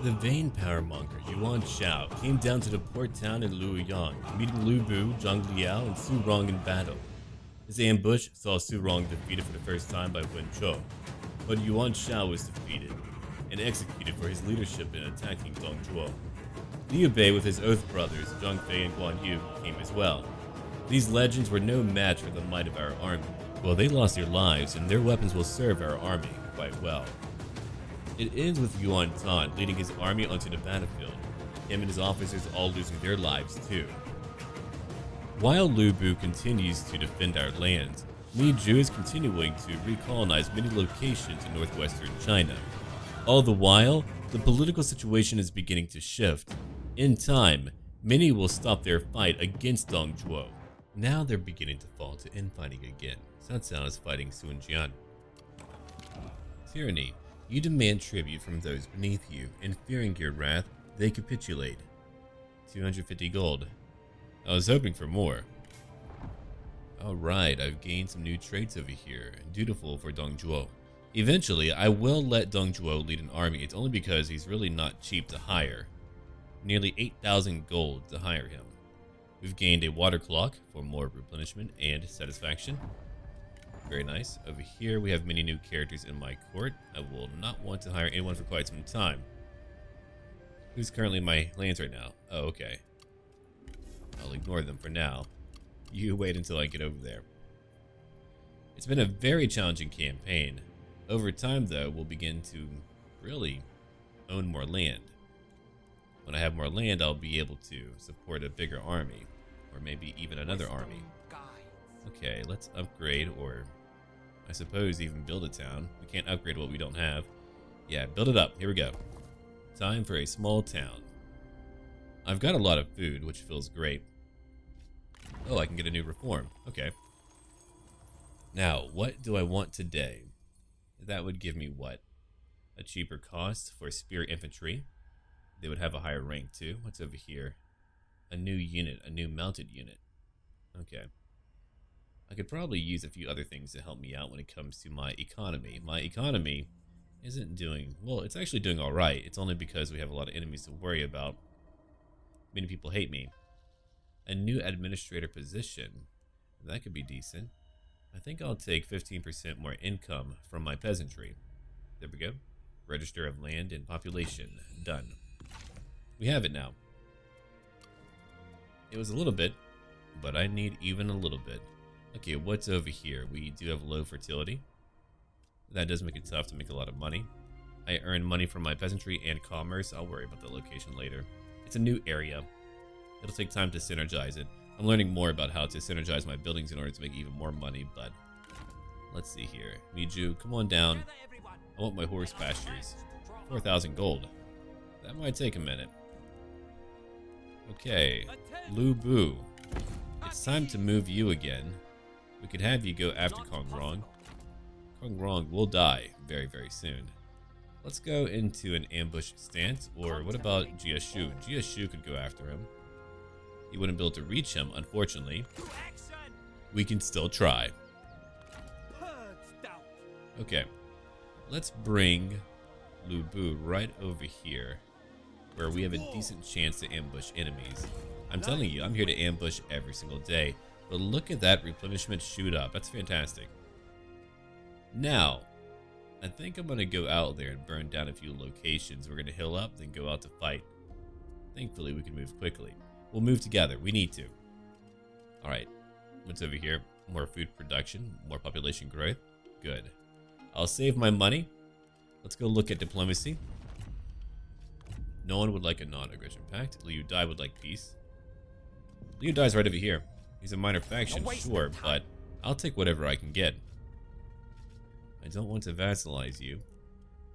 The vain power monger Yuan Shao came down to the port town in Luoyang, meeting Lu Bu, Zhang Liao, and Su Rong in battle. His ambush saw Su Rong defeated for the first time by Wen Zhuo, but Yuan Shao was defeated and executed for his leadership in attacking Dong Zhuo. Liu Bei with his oath brothers Zhang Fei and Guan Yu came as well. These legends were no match for the might of our army. Well, they lost their lives, and their weapons will serve our army quite well. It ends with Yuan Tan leading his army onto the battlefield, him and his officers all losing their lives too. While Lu Bu continues to defend our lands, Li Zhu is continuing to recolonize many locations in northwestern China. All the while, the political situation is beginning to shift. In time, many will stop their fight against Dong Zhuo. Now they're beginning to fall to infighting again. Cao Cao is fighting Sun Jian. Tyranny. You demand tribute from those beneath you, and fearing your wrath, they capitulate. 250 gold. I was hoping for more. Alright, I've gained some new traits over here. Dutiful for Dong Zhuo. Eventually, I will let Dong Zhuo lead an army. It's only because he's really not cheap to hire. Nearly 8,000 gold to hire him. We've gained a water clock for more replenishment and satisfaction. Very nice. Over here, we have many new characters in my court. I will not want to hire anyone for quite some time. Who's currently in my lands right now? Oh, okay. I'll ignore them for now. You wait until I get over there. It's been a very challenging campaign. Over time, though, we'll begin to really own more land. When I have more land, I'll be able to support a bigger army, or maybe even another army. Okay, let's upgrade, or I suppose even build a town. We can't upgrade what we don't have. Yeah, build it up. Here we go. Time for a small town. I've got a lot of food, which feels great. Oh, I can get a new reform. Okay. Now, what do I want today? That would give me what? A cheaper cost for spear infantry. They would have a higher rank too. What's over here? A new unit, a new mounted unit. Okay. I could probably use a few other things to help me out when it comes to my economy. My economy isn't doing, well, it's actually doing all right. It's only because we have a lot of enemies to worry about. Many people hate me. A new administrator position. That could be decent. I think I'll take 15% more income from my peasantry. There we go. Register of land and population. Done. We have it now. It was a little bit, but I need even a little bit. Okay, what's over here? We do have low fertility. That does make it tough to make a lot of money. I earn money from my peasantry and commerce. I'll worry about the location later. It's a new area. It'll take time to synergize it. I'm learning more about how to synergize my buildings in order to make even more money, but let's see here. Miju, come on down. I want my horse pastures. 4,000 gold. That might take a minute. Okay, Lu Bu. It's time to move you again. We could have you go after Kong Rong. Kong Rong will die very, very soon. Let's go into an ambush stance, or what about Jia Shu? Jia Shu could go after him. He wouldn't be able to reach him, unfortunately. We can still try. Okay, let's bring Lu Bu right over here, where we have a decent chance to ambush enemies. I'm telling you, I'm here to ambush every single day. But look at that replenishment shoot up. That's fantastic. Now, I think I'm going to go out there and burn down a few locations. We're going to heal up, then go out to fight. Thankfully, we can move quickly. We'll move together. We need to. Alright, what's over here? More food production, more population growth. Good. I'll save my money. Let's go look at diplomacy. No one would like a non-aggression pact. Liu Dai would like peace. Liu Dai's right over here. He's a minor faction, sure, but I'll take whatever I can get. I don't want to vassalize you.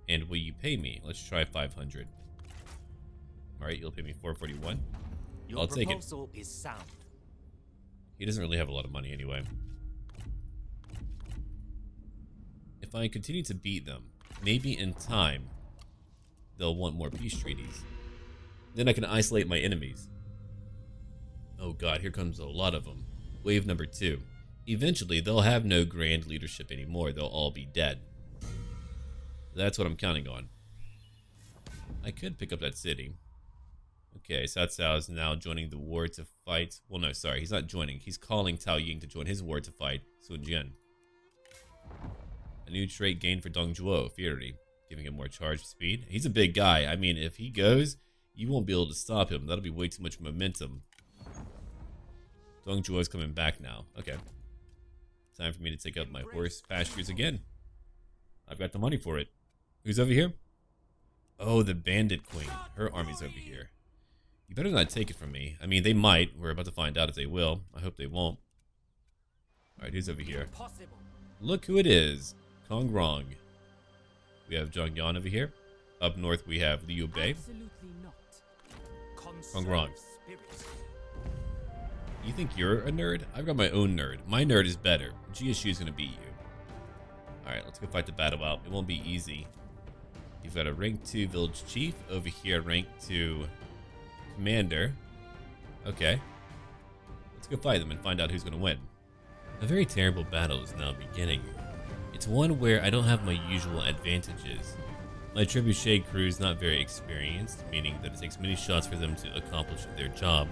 And will you pay me? Let's try 500. Alright, you'll pay me 441. I'll take it. Is sound. He doesn't really have a lot of money anyway. If I continue to beat them, maybe in time, they'll want more peace treaties. Then I can isolate my enemies. Oh god, here comes a lot of them. Wave number 2. Eventually, they'll have no grand leadership anymore. They'll all be dead. That's what I'm counting on. I could pick up that city. Okay, Cao Cao is now joining the war to fight. Well, no, sorry, he's not joining. He's calling Tao Ying to join his war to fight Sun Jian. A new trait gained for Dong Zhuo, Fury, giving him more charge speed. He's a big guy. I mean, if he goes, you won't be able to stop him. That'll be way too much momentum. Dong Zhuo is coming back now. Okay. Time for me to take up my horse pastures again. I've got the money for it. Who's over here? Oh, the bandit queen. Her army's over here. You better not take it from me. I mean, they might. We're about to find out if they will. I hope they won't. Alright, who's over here? Look who it is. Kong Rong. We have Zhang Yan over here. Up north we have Liu Bei. Kong Rong. You think you're a nerd? I've got my own nerd. My nerd is better. GSU is going to beat you. Alright, let's go fight the battle out. It won't be easy. You've got a rank 2 village chief. Over here, rank 2 commander. Okay. Let's go fight them and find out who's going to win. A very terrible battle is now beginning. It's one where I don't have my usual advantages. My trebuchet crew is not very experienced, meaning that it takes many shots for them to accomplish their job.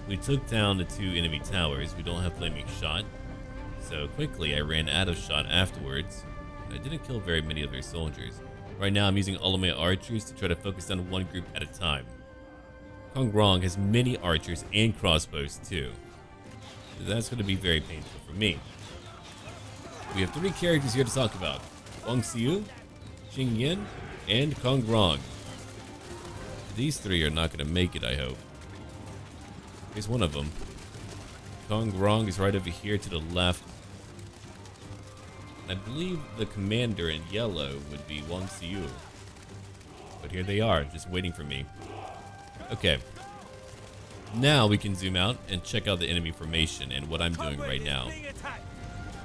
We took down the 2 enemy towers. We don't have flaming shot, so quickly I ran out of shot afterwards. I didn't kill very many of their soldiers. Right now I'm using all of my archers to try to focus on one group at a time. Kong Rong has many archers and crossbows too, so that's going to be very painful for me. We have 3 characters here to talk about: Wang Xiu, Xing Yin, and Kong Rong. These 3 are not going to make it, I hope. Here's one of them. Kong Rong is right over here to the left. I believe the commander in yellow would be Wang Xiu. But here they are, just waiting for me. Okay. Now we can zoom out and check out the enemy formation and what I'm doing right now.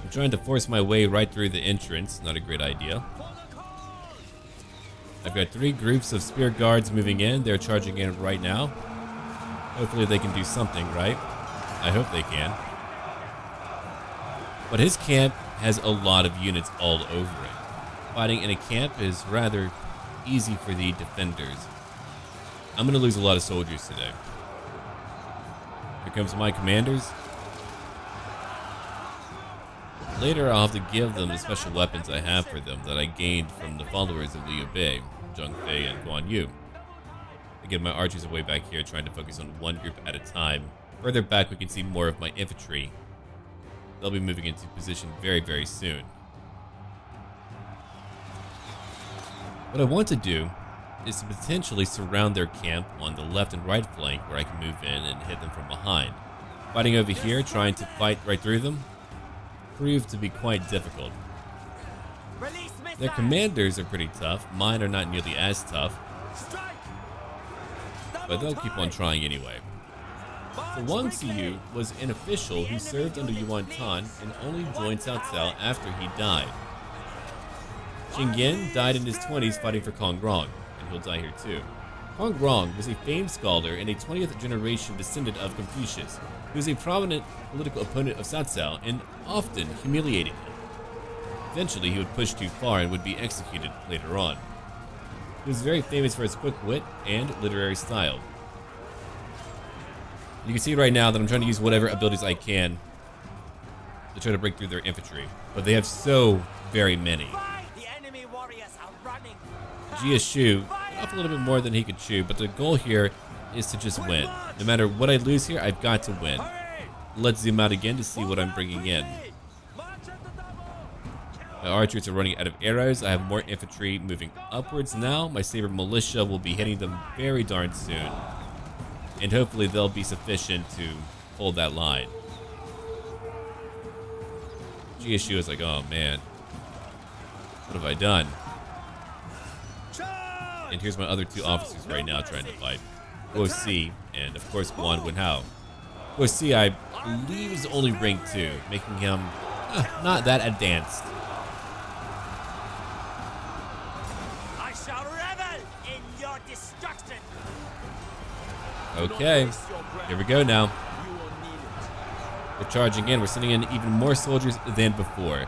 I'm trying to force my way right through the entrance. Not a great idea. I've got 3 groups of spear guards moving in. They're charging in right now. Hopefully they can do something, right? I hope they can. But his camp has a lot of units all over it. Fighting in a camp is rather easy for the defenders. I'm going to lose a lot of soldiers today. Here comes my commanders. Later I'll have to give them the special weapons I have for them that I gained from the followers of Liu Bei, Zhang Fei, and Guan Yu. Again, my archers are way back here trying to focus on one group at a time. Further back we can see more of my infantry. They'll be moving into position very, very soon. What I want to do is to potentially surround their camp on the left and right flank where I can move in and hit them from behind. Fighting over here, trying to fight right through them, proved to be quite difficult. Their commanders are pretty tough. Mine are not nearly as tough, but they'll keep on trying anyway. So Wang Xiu was an official who served under Yuan Tan and only joined Cao Cao after he died. Xing Yin died in his 20s fighting for Kong Rong, and he'll die here too. Kong Rong was a famed scholar and a 20th generation descendant of Confucius, who was a prominent political opponent of Cao Cao and often humiliated him. Eventually he would push too far and would be executed later on. He was very famous for his quick wit and literary style. You can see right now that I'm trying to use whatever abilities I can to try to break through their infantry, but they have so very many. Jia Shu off a little bit more than he could chew, but the goal here is to just win. No matter what I lose here, I've got to win. Let's zoom out again to see what I'm bringing in. My archers are running out of arrows. I have more infantry moving upwards now. My saber militia will be hitting them very darn soon, and hopefully they'll be sufficient to hold that line. GSU is like, oh man, what have I done? And here's my other 2 officers right now trying to fight. Guo Si and of course Guan Wenhao. Guo Si, I believe, is only rank 2, making him not that advanced. I shall revel in your destruction. Okay, here we go now. We're charging in. We're sending in even more soldiers than before.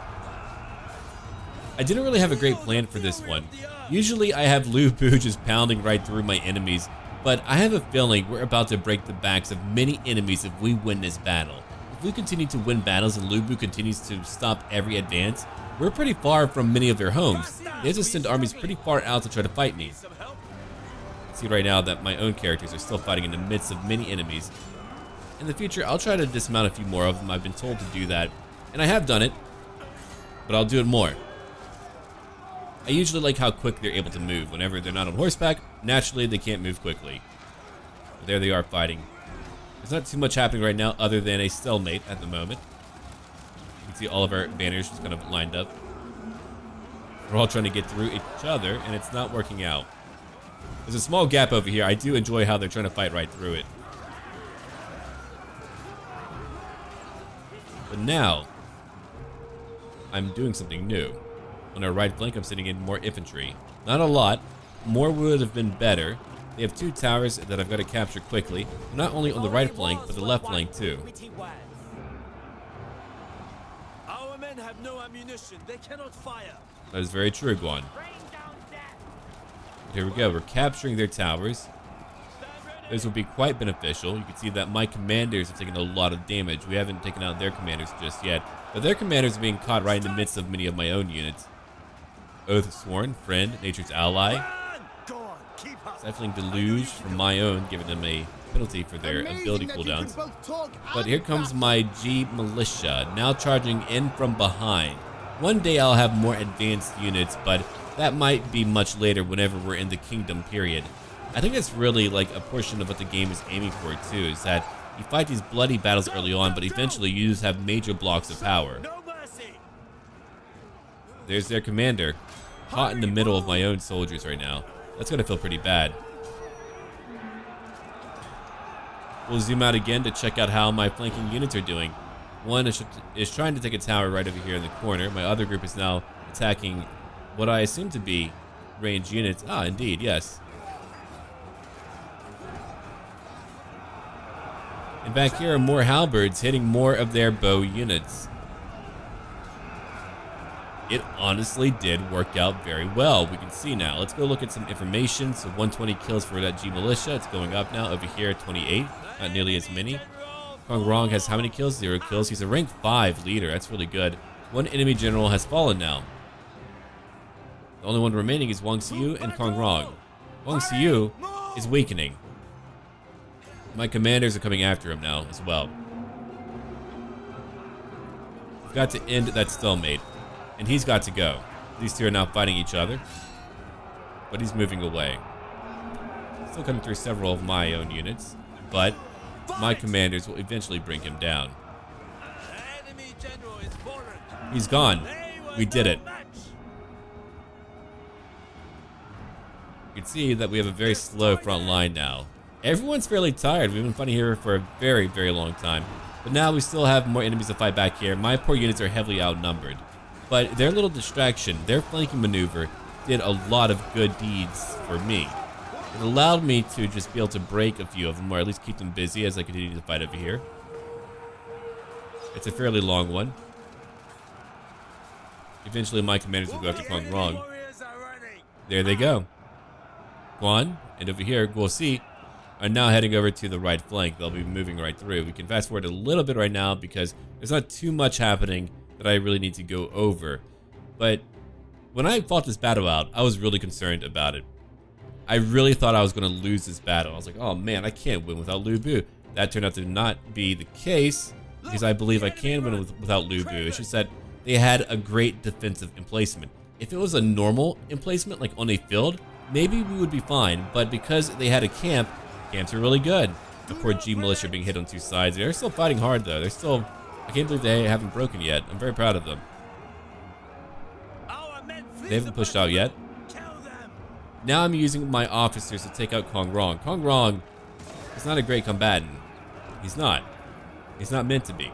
I didn't really have a great plan for this one. Usually I have Lu Bu just pounding right through my enemies, but I have a feeling we're about to break the backs of many enemies if we win this battle. If we continue to win battles and Lu Bu continues to stop every advance, we're pretty far from many of their homes. They have to send armies pretty far out to try to fight me. See right now that my own characters are still fighting in the midst of many enemies. In the future, I'll try to dismount a few more of them. I've been told to do that, and I have done it, but I'll do it more. I usually like how quick they're able to move. Whenever they're not on horseback, naturally they can't move quickly. But there they are fighting. There's not too much happening right now other than a stalemate at the moment. You can see all of our banners just kind of lined up. We're all trying to get through each other, and it's not working out. There's a small gap over here. I do enjoy how they're trying to fight right through it. But now, I'm doing something new. On our right flank, I'm sending in more infantry. Not a lot. More would have been better. They have 2 towers that I've got to capture quickly. Not only on the right flank, but the left flank too. Our men have no ammunition. They cannot fire. That is very true, Guan. Here we go. We're capturing their towers. This will be quite beneficial. You can see that my commanders are taking a lot of damage. We haven't taken out their commanders just yet, but their commanders are being caught right in the midst of many of my own units. Oath Sworn, Friend, Nature's Ally. Stifling Deluge from my own, giving them a penalty for their ability cooldowns. But here comes my G Militia, now charging in from behind. One day I'll have more advanced units, but that might be much later whenever we're in the Kingdom period. I think that's really like a portion of what the game is aiming for too, is that you fight these bloody battles early on, but eventually you just have major blocks of power. There's their commander, caught in the middle of my own soldiers right now. That's gonna feel pretty bad. We'll zoom out again to check out how my flanking units are doing. One is trying to take a tower right over here in the corner. My other group is now attacking what I assume to be ranged units. Ah, indeed, yes. And back here are more halberds hitting more of their bow units. It honestly did work out very well. We can see now. Let's go look at some information. So 120 kills for that G Militia. It's going up now. Over here at 28. Not nearly as many. Kong Rong has how many kills? 0 kills. He's a rank 5 leader. That's really good. One enemy general has fallen now. The only one remaining is Wang Xiu and Kong Rong. Wang Xiu is weakening. My commanders are coming after him now as well. We've got to end that stalemate. And he's got to go. These two are now fighting each other. But he's moving away. Still coming through several of my own units. But my commanders will eventually bring him down. He's gone. We did it. You can see that we have a very slow front line now. Everyone's fairly tired. We've been fighting here for a very, very long time. But now we still have more enemies to fight back here. My poor units are heavily outnumbered. But their little distraction, their flanking maneuver, did a lot of good deeds for me. It allowed me to just be able to break a few of them, or at least keep them busy as I continue to fight over here. It's a fairly long one. Eventually my commanders will go after Kong Rong. There they go. Guan, and over here, Guo Si, are now heading over to the right flank. They'll be moving right through. We can fast forward a little bit right now because there's not too much happening that I really need to go over. But when I fought this battle out, I was really concerned about it. I really thought I was going to lose this battle. I was like, oh man, I can't win without Lu Bu. That turned out to not be the case because I believe I can win without Lu Bu. It's just that they had a great defensive emplacement. If it was a normal emplacement, like on a field, maybe we would be fine. But because they had a camp, camps are really good. The poor G Militia being hit on 2 sides. They're still fighting hard though. They're still... I can't believe they haven't broken yet. I'm very proud of them. They haven't pushed out yet. Now I'm using my officers to take out Kong Rong. Kong Rong is not a great combatant. He's not. He's not meant to be.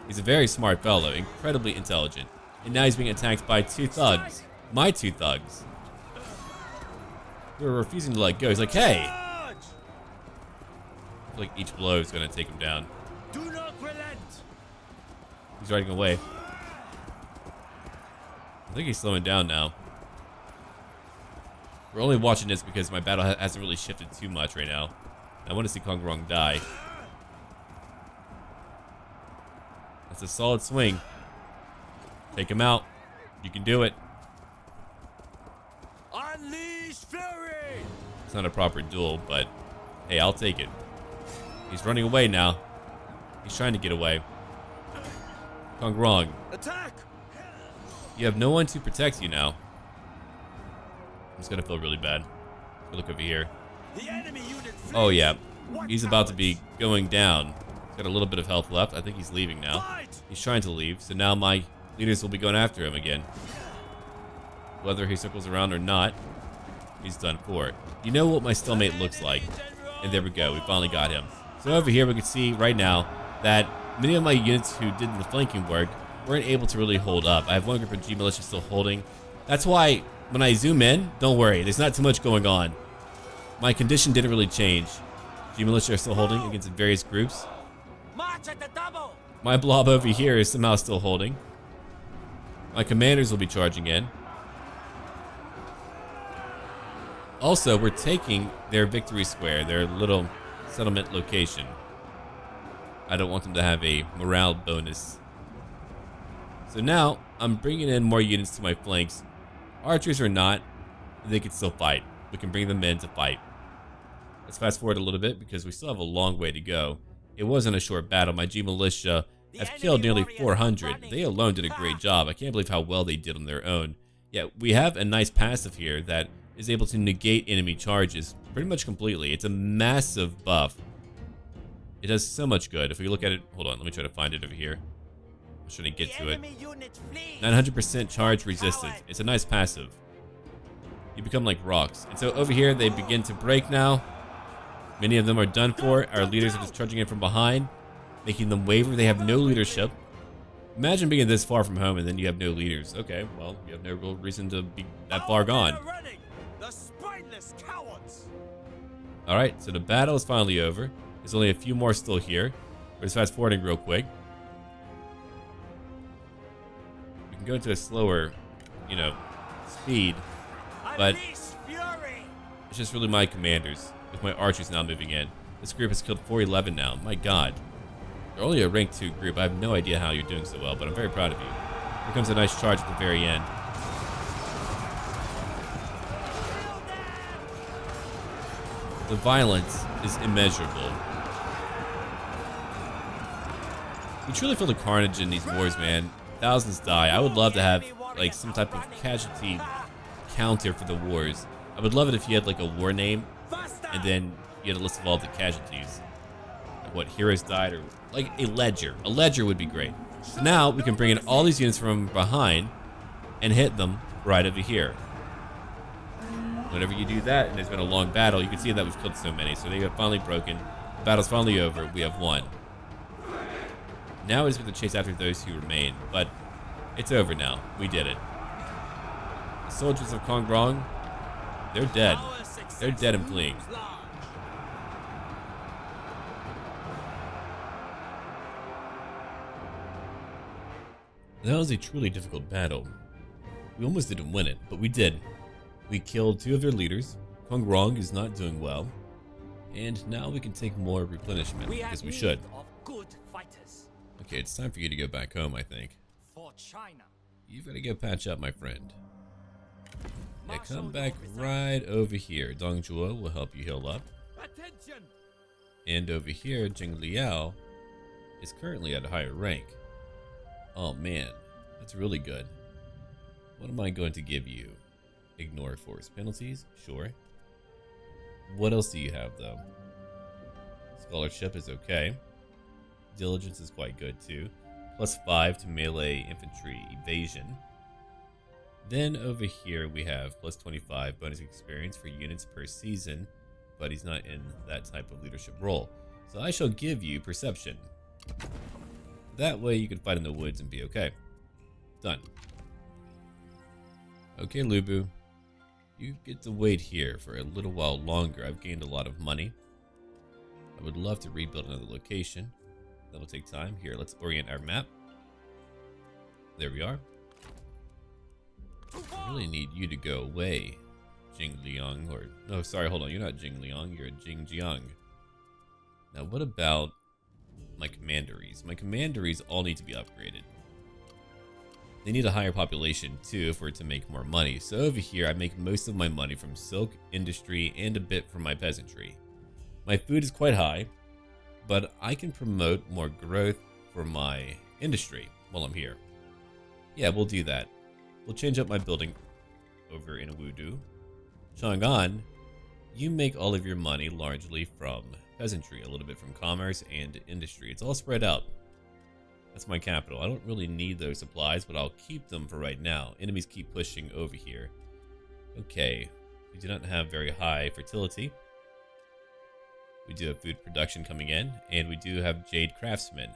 He's a very smart fellow, incredibly intelligent. And now he's being attacked by 2 thugs. My 2 thugs. Who are refusing to let go. He's like, hey! I feel like each blow is going to take him down. Do not relent. He's riding away. I think he's slowing down now. We're only watching this because my battle hasn't really shifted too much right now. I want to see Kong Rong die. That's a solid swing. Take him out. You can do it. Unleash fury! It's not a proper duel, but hey, I'll take it. He's running away now. He's trying to get away. Kong Rong. Attack! You have no one to protect you now. I'm just gonna feel really bad. Look over here. The enemy unit flees. Oh yeah, What he's about to be cowards? going down. He's got a little bit of health left. I think he's leaving now. Fight! He's trying to leave, so now my leaders will be going after him again. Whether he circles around or not, he's done for it. You know what my stalemate looks like. And there we go, we finally got him. So over here we can see right now that many of my units who did the flanking work weren't able to really hold up. I have one group of G militia still holding. That's why when I zoom in, don't worry, there's not too much going on. My condition didn't really change. G militia are still holding against various groups. March at the double! My blob over here is somehow still holding. My commanders will be charging in. Also, we're taking their victory square, their little settlement location. I don't want them to have a morale bonus. So now, I'm bringing in more units to my flanks. Archers or not, they can still fight. We can bring them in to fight. Let's fast forward a little bit because we still have a long way to go. It wasn't a short battle. My G militia have killed nearly 400. They alone did a great job. I can't believe how well they did on their own. Yeah, we have a nice passive here that is able to negate enemy charges pretty much completely. It's a massive buff. It does so much good. If we look at it, hold on, let me try to find it over here. I'm trying to get to it. 900% charge resistance. It's a nice passive. You become like rocks. And so over here, they begin to break now. Many of them are done for. Our leaders are just charging in from behind, making them waver. They have no leadership. Imagine being this far from home and then you have no leaders. Okay, well, you have no real reason to be that far gone. The spineless cowards! All right, so the battle is finally over. There's only a few more still here. We're just fast forwarding real quick. We can go to a slower, speed, but it's just really my commanders with my archers now moving in. This group has killed 411 now. My God. They're only a rank 2 group. I have no idea how you're doing so well, but I'm very proud of you. Here comes a nice charge at the very end. The violence is immeasurable. You truly feel the carnage in these wars, man. Thousands die. I would love to have like some type of casualty counter for the wars. I would love it if you had like a war name and then you had a list of all the casualties. Like what heroes died, or like a ledger. A ledger would be great. So now we can bring in all these units from behind and hit them right over here. Whenever you do that, and there's been a long battle, you can see that we've killed so many. So they have finally broken. The battle's finally over. We have won. Now it's going to chase after those who remain, but it's over now. We did it. The soldiers of Kong Rong, they're dead. They're dead and fleeing. That was a truly difficult battle. We almost didn't win it, but we did. We killed 2 of their leaders. Kong Rong is not doing well. And now we can take more replenishment, because we should. Okay, it's time for you to go back home, I think. For China. You've got to go patch up, my friend. Yeah, come back right over here. Dong Zhuo will help you heal up. Attention. And over here, Jing Liao is currently at a higher rank. Oh man, that's really good. What am I going to give you? Ignore force penalties? Sure. What else do you have though? Scholarship is okay. Diligence is quite good too. +5 to melee infantry evasion. Then over here we have +25 bonus experience for units per season, but he's not in that type of leadership role. So I shall give you perception. That way you can fight in the woods and be okay. Done. Okay, Lubu. You get to wait here for a little while longer. I've gained a lot of money. I would love to rebuild another location. That will take time. Here, let's orient our map. There we are. I really need you to go away, Jing Liang. Or, no, sorry, hold on. You're not Jing Liang. You're Jing Jiang. Now, what about my commanderies? My commanderies all need to be upgraded. They need a higher population, too, for it to make more money. So over here, I make most of my money from silk, industry, and a bit from my peasantry. My food is quite high, but I can promote more growth for my industry while I'm here. Yeah, we'll do that. We'll change up my building over in Wudu. Chang'an, you make all of your money largely from peasantry, a little bit from commerce and industry. It's all spread out. That's my capital. I don't really need those supplies, but I'll keep them for right now. Enemies keep pushing over here. Okay, we do not have very high fertility. We do have food production coming in, and we do have jade craftsmen.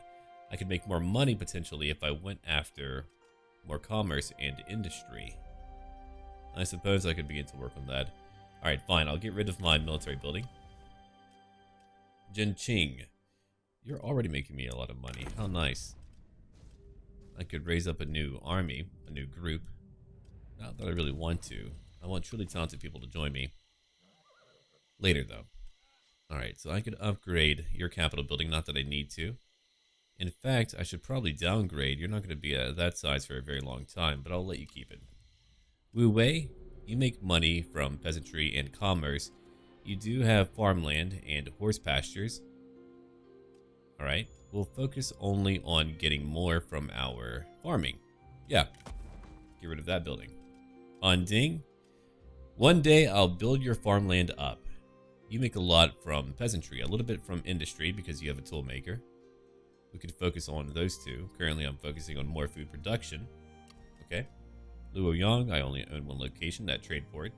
I could make more money potentially if I went after more commerce and industry. I suppose I could begin to work on that. Alright, fine. I'll get rid of my military building. Jinqing, you're already making me a lot of money. How nice. I could raise up a new army, a new group. Not that I really want to. I want truly talented people to join me. Later, though. Alright, so I could upgrade your capital building. Not that I need to. In fact, I should probably downgrade. You're not going to be at that size for a very long time, but I'll let you keep it. Wu Wei, you make money from peasantry and commerce. You do have farmland and horse pastures. Alright, we'll focus only on getting more from our farming. Yeah, get rid of that building. On Ding, one day I'll build your farmland up. You make a lot from peasantry, a little bit from industry because you have a tool maker. We could focus on those two. Currently I'm focusing on more food production. Okay. Luoyang, I only own one location, that trade port.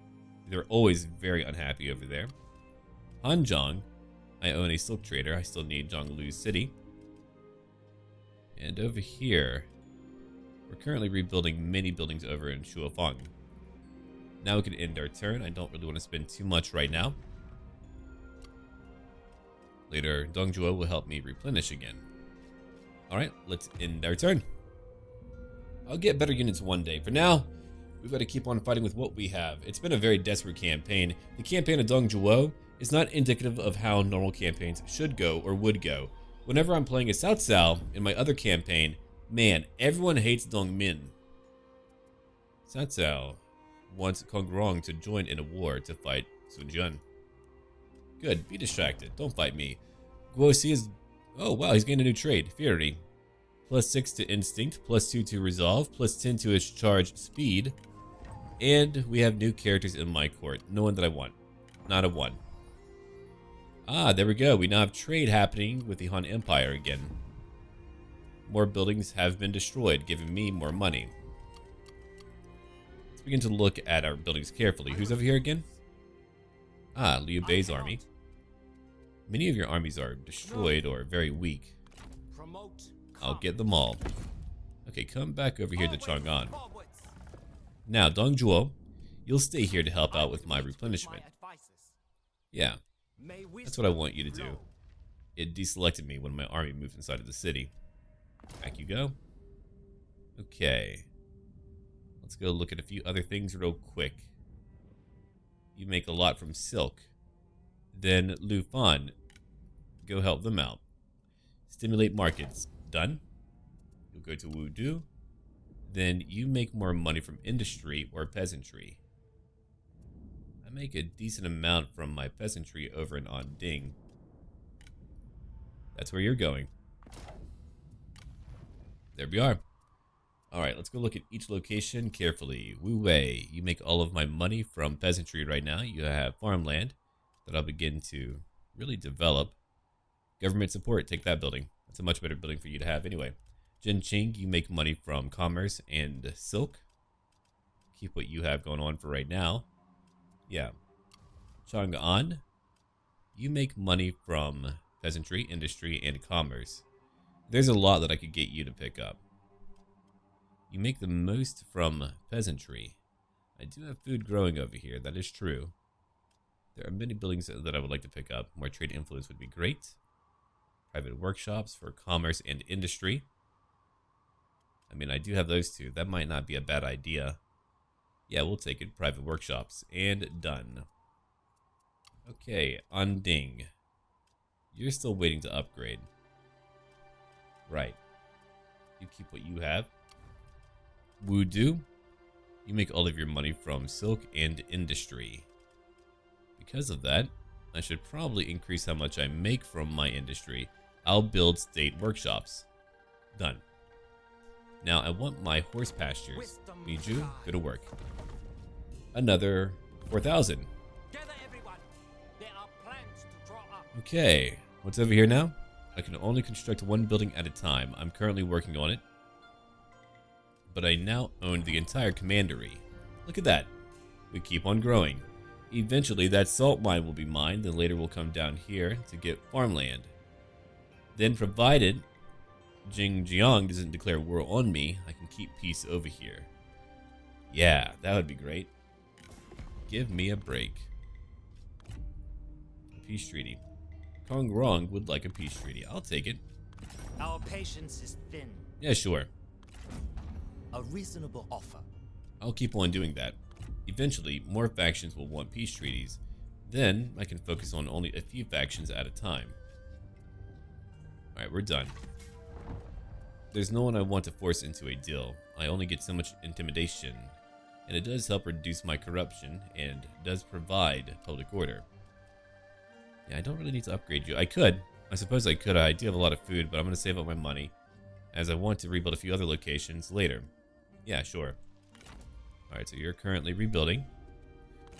They're always very unhappy over there. Hanzhong, I own a silk trader. I still need Zhonglu's city. And over here, we're currently rebuilding many buildings over in Shuofang. Now we can end our turn. I don't really want to spend too much right now. Later, Dongzhuo will help me replenish again. Alright, let's end our turn. I'll get better units one day. For now, we've got to keep on fighting with what we have. It's been a very desperate campaign. The campaign of Dongzhuo is not indicative of how normal campaigns should go or would go. Whenever I'm playing as Cao Cao in my other campaign, man, everyone hates Dongmin. Cao Cao wants Kong Rong to join in a war to fight Sun Jian. Good, be distracted. Don't fight me. Guoxi is... Oh, wow, he's gained a new trait. Fury. +6 to instinct, +2 to resolve, +10 to his charge speed. And we have new characters in my court. No one that I want. Not a one. Ah, there we go. We now have trade happening with the Han Empire again. More buildings have been destroyed, giving me more money. Let's begin to look at our buildings carefully. Who's over here again? Ah, Liu Bei's army. Many of your armies are destroyed or very weak. I'll get them all. Okay, come back over here to Chang'an. Now, Dongzhuo, you'll stay here to help out with my replenishment. Yeah, that's what I want you to do. It deselected me when my army moved inside of the city. Back you go. Okay. Let's go look at a few other things real quick. You make a lot from silk. Then Lu Fan, go help them out. Stimulate markets. Done. You'll go to Wudu. Then you make more money from industry or peasantry. I make a decent amount from my peasantry over in Anding. That's where you're going. There we are. Alright, let's go look at each location carefully. Wu Wei, you make all of my money from peasantry right now. You have farmland that I'll begin to really develop. Government support, take that building. That's a much better building for you to have anyway. Jinqing, you make money from commerce and silk. Keep what you have going on for right now. Yeah. Chang'an, you make money from peasantry, industry, and commerce. There's a lot that I could get you to pick up. You make the most from peasantry. I do have food growing over here, that is true. There are many buildings that I would like to pick up. More trade influence would be great. Private workshops for commerce and industry. I mean, I do have those two. That might not be a bad idea. Yeah, we'll take it. Private workshops. And done. Okay, Unding. You're still waiting to upgrade. Right. You keep what you have. Wudu. You make all of your money from silk and industry. Because of that, I should probably increase how much I make from my industry. I'll build state workshops. Done. Now I want my horse pastures. Miju, go to work. Another 4,000. Okay, what's over here now? I can only construct one building at a time. I'm currently working on it. But I now own the entire commandery. Look at that. We keep on growing. Eventually that salt mine will be mined, then later we'll come down here to get farmland. Then provided Jiang doesn't declare war on me, I can keep peace over here. Yeah, that would be great. Give me a break. Peace treaty. Kong Rong would like a peace treaty. I'll take it. Our patience is thin. Yeah, sure. A reasonable offer. I'll keep on doing that. Eventually, more factions will want peace treaties. Then, I can focus on only a few factions at a time. Alright, we're done. There's no one I want to force into a deal. I only get so much intimidation. And it does help reduce my corruption, and does provide public order. Yeah, I don't really need to upgrade you. I could. I suppose I could. I do have a lot of food, but I'm going to save up my money, as I want to rebuild a few other locations later. Yeah, sure. Alright, so you're currently rebuilding.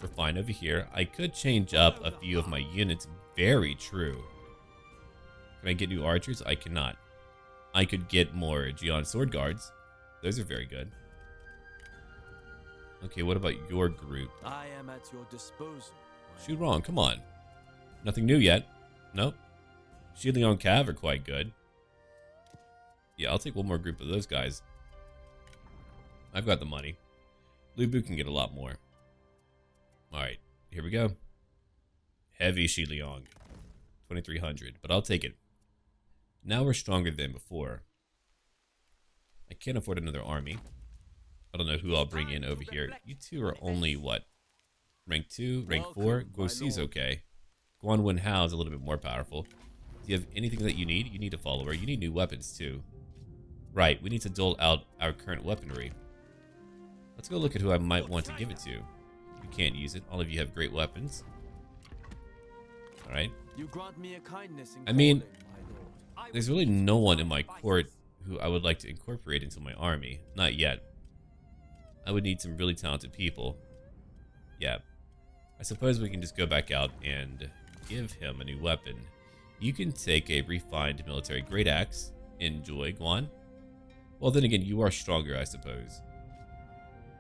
We're fine over here. I could change up a few of my units. Very true. Can I get new archers? I cannot. I could get more Jian sword guards. Those are very good. Okay, what about your group? I am at your disposal. Shoot wrong, come on. Nothing new yet. Nope. Shilion Cav are quite good. Yeah, I'll take one more group of those guys. I've got the money. Lubu can get a lot more. Alright, here we go. Heavy Shiliong. 2,300, but I'll take it. Now we're stronger than before. I can't afford another army. I don't know who I'll bring in over here. You two are only, what? Rank 2, rank 4? Guosi's okay. Guan Wen Hao is a little bit more powerful. Do you have anything that you need? You need a follower. You need new weapons, too. Right, we need to dole out our current weaponry. Let's go look at who I might want to give it to. You can't use it. All of you have great weapons. Alright. I mean, there's really no one in my court who I would like to incorporate into my army. Not yet. I would need some really talented people. Yeah. I suppose we can just go back out and give him a new weapon. You can take a refined military great axe. Enjoy, Guan. Well, then again, you are stronger, I suppose.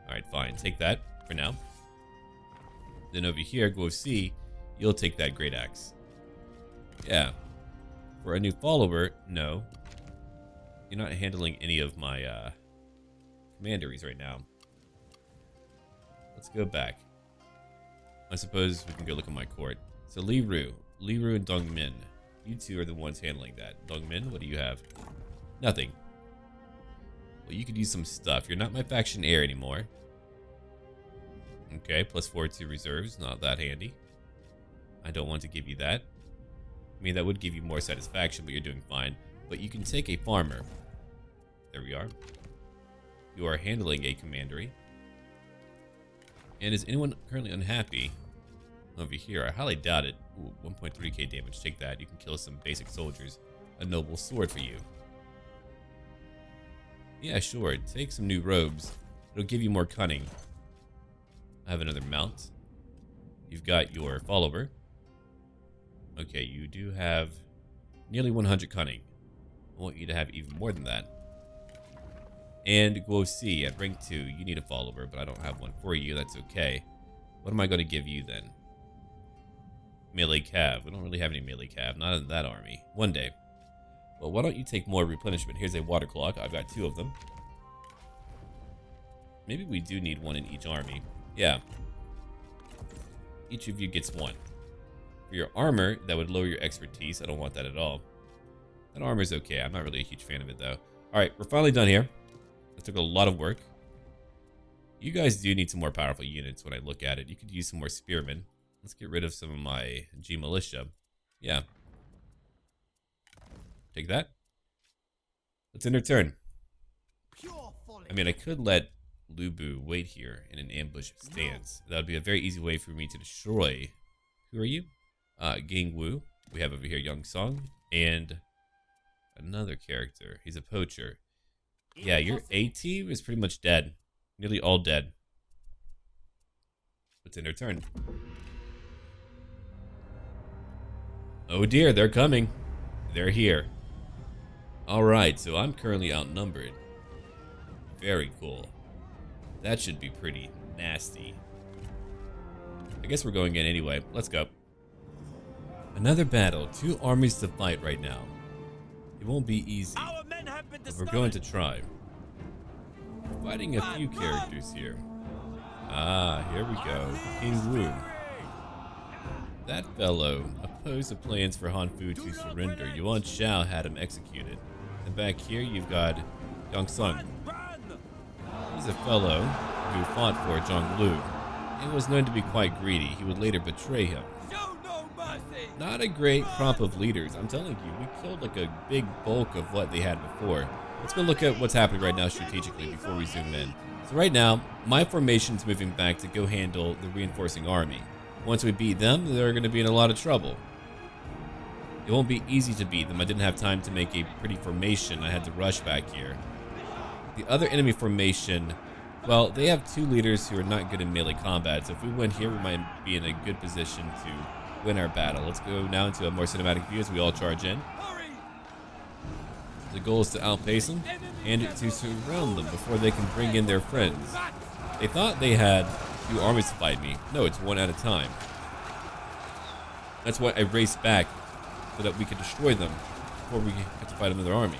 Alright, fine. Take that for now. Then over here, Guosi, you'll take that great axe. Yeah. For a new follower, no. You're not handling any of my commanderies right now. Let's go back. I suppose we can go look at my court. So Li Ru and Dong Min. You two are the ones handling that. Dong Min, what do you have? Nothing. Well, you could use some stuff. You're not my faction heir anymore. Okay, +4 to reserves. Not that handy. I don't want to give you that. I mean, that would give you more satisfaction, but you're doing fine. But you can take a farmer. There we are. You are handling a commandery. And is anyone currently unhappy? Over here, I highly doubt it. Ooh, 1.3k damage. Take that. You can kill some basic soldiers. A noble sword for you. Yeah, sure. Take some new robes. It'll give you more cunning. I have another mount. You've got your follower. Okay, you do have nearly 100 cunning. I want you to have even more than that. And Guosi at rank 2, you need a follower, but I don't have one for you. That's okay. What am I going to give you then? Melee cav. We don't really have any melee cav. Not in that army. One day. Well, why don't you take more replenishment? Here's a water clock. I've got 2 of them. Maybe we do need one in each army. Yeah. Each of you gets 1. For your armor, that would lower your expertise. I don't want that at all. That armor's okay. I'm not really a huge fan of it, though. Alright, we're finally done here. That took a lot of work. You guys do need some more powerful units when I look at it. You could use some more spearmen. Let's get rid of some of my G militia. Yeah. Take that. Let's end our turn. I mean, I could let Lubu wait here in an ambush stance. That would be a very easy way for me to destroy. Who are you? Ging Wu. We have over here Young Song and another character. He's a poacher. Yeah, your AT is pretty much dead. Nearly all dead. Let's end our turn. Oh dear, they're coming. They're here. Alright, so I'm currently outnumbered. Very cool. That should be pretty nasty. I guess we're going in anyway. Let's go. Another battle. 2 armies to fight right now. It won't be easy, but we're going to try. We're fighting a few characters here. Ah, here we go. King Wu. That fellow opposed the plans for Han Fu to surrender. Yuan Shao had him executed. And back here you've got Yang Sung. He's a fellow who fought for Zhang Lu and was known to be quite greedy. He would later betray him. Not a great crop of leaders. I'm telling you, we killed like a big bulk of what they had before. Let's go look at what's happening right now strategically before we zoom in. So right now, my formation's moving back to go handle the reinforcing army. Once we beat them, they're going to be in a lot of trouble. It won't be easy to beat them. I didn't have time to make a pretty formation. I had to rush back here. The other enemy formation, well, they have 2 leaders who are not good in melee combat. So if we win here, we might be in a good position to win our battle. Let's go now into a more cinematic view as we all charge in. The goal is to outpace them and to surround them before they can bring in their friends. They thought they had 2 armies to fight me. No, it's 1 at a time. That's why I raced back so that we could destroy them before we have to fight another army.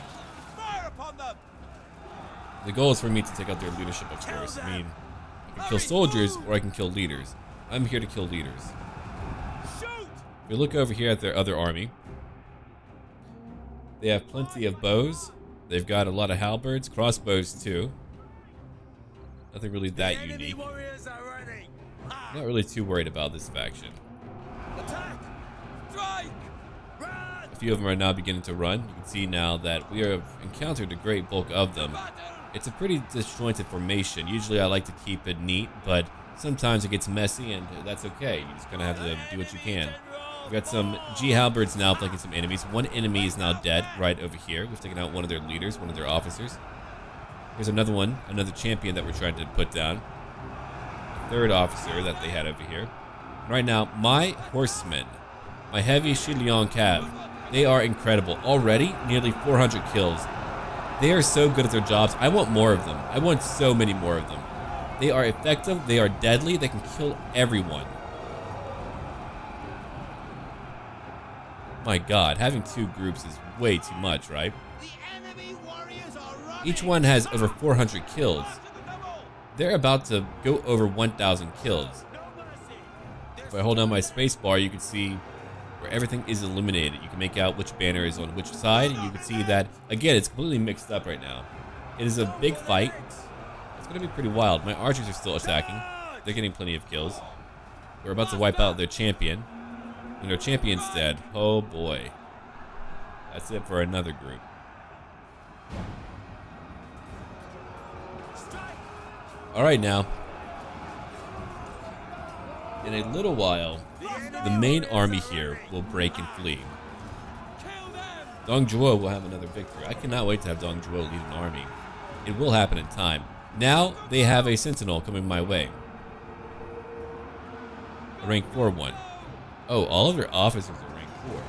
The goal is for me to take out their leadership, of course. I mean, I can kill soldiers or I can kill leaders. I'm here to kill leaders. If we look over here at their other army, they have plenty of bows. They've got a lot of halberds, crossbows too. Nothing really that unique. Not really too worried about this faction. A few of them are now beginning to run. You can see now that we have encountered a great bulk of them. It's a pretty disjointed formation. Usually I like to keep it neat, but sometimes it gets messy and that's okay. You're just gonna have to do what you can. We've got some G halberds now flanking some enemies. 1 enemy is now dead right over here. We've taken out one of their leaders, one of their officers. Here's another one, another champion that we're trying to put down. A 3rd officer that they had over here. Right now, my horsemen, my heavy Shiliang Cav, they are incredible. Already, nearly 400 kills. They are so good at their jobs. I want more of them. I want so many more of them. They are effective. They are deadly. They can kill everyone. My God, having 2 groups is way too much, right? Each one has over 400 kills. They're about to go over 1,000 kills. If I hold down my space bar, you can see where everything is illuminated. You can make out which banner is on which side, and you can see that, again, it's completely mixed up right now. It is a big fight. It's going to be pretty wild. My archers are still attacking. They're getting plenty of kills. We're about to wipe out their champion. And their champion's dead. Oh boy. That's it for another group. Alright now. In a little while, the main army here will break and flee. Dong Zhuo will have another victory. I cannot wait to have Dong Zhuo lead an army. It will happen in time. Now they have a sentinel coming my way. A rank 4 one. Oh, all of their officers are rank 4.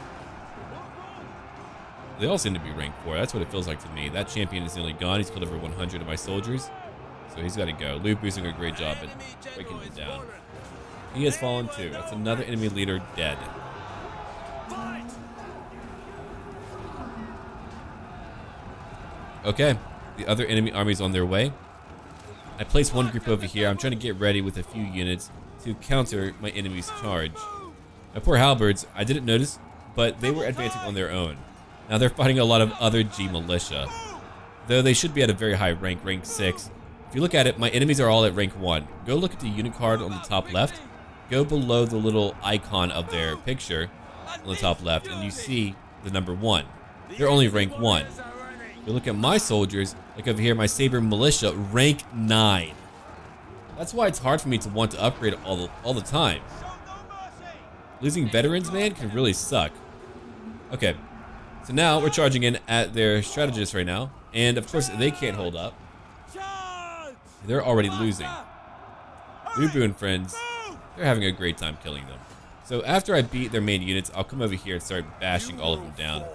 They all seem to be rank 4. That's what it feels like to me. That champion is nearly gone. He's killed over 100 of my soldiers. So he's got to go. Lu Bu's doing a great job at breaking it down. He has fallen too. That's another enemy leader dead. Okay, the other enemy army's on their way. I placed 1 group over here. I'm trying to get ready with a few units to counter my enemy's charge. My poor halberds, I didn't notice, but they were advancing on their own. Now they're fighting a lot of other G militia. Though they should be at a very high rank, rank 6. If you look at it, my enemies are all at rank 1. Go look at the unit card on the top left. Go below the little icon of their picture on the top left, and you see the number 1. They're only rank 1. If you look at my soldiers, like over here, my Saber Militia, rank 9. That's why it's hard for me to want to upgrade all the time. Losing veterans, man, can really suck. Okay, so now we're charging in at their strategists right now, and of course they can't hold up. They're already losing. Lu Bu and friends, they're having a great time killing them. So after I beat their main units, I'll come over here and start bashing all of them down.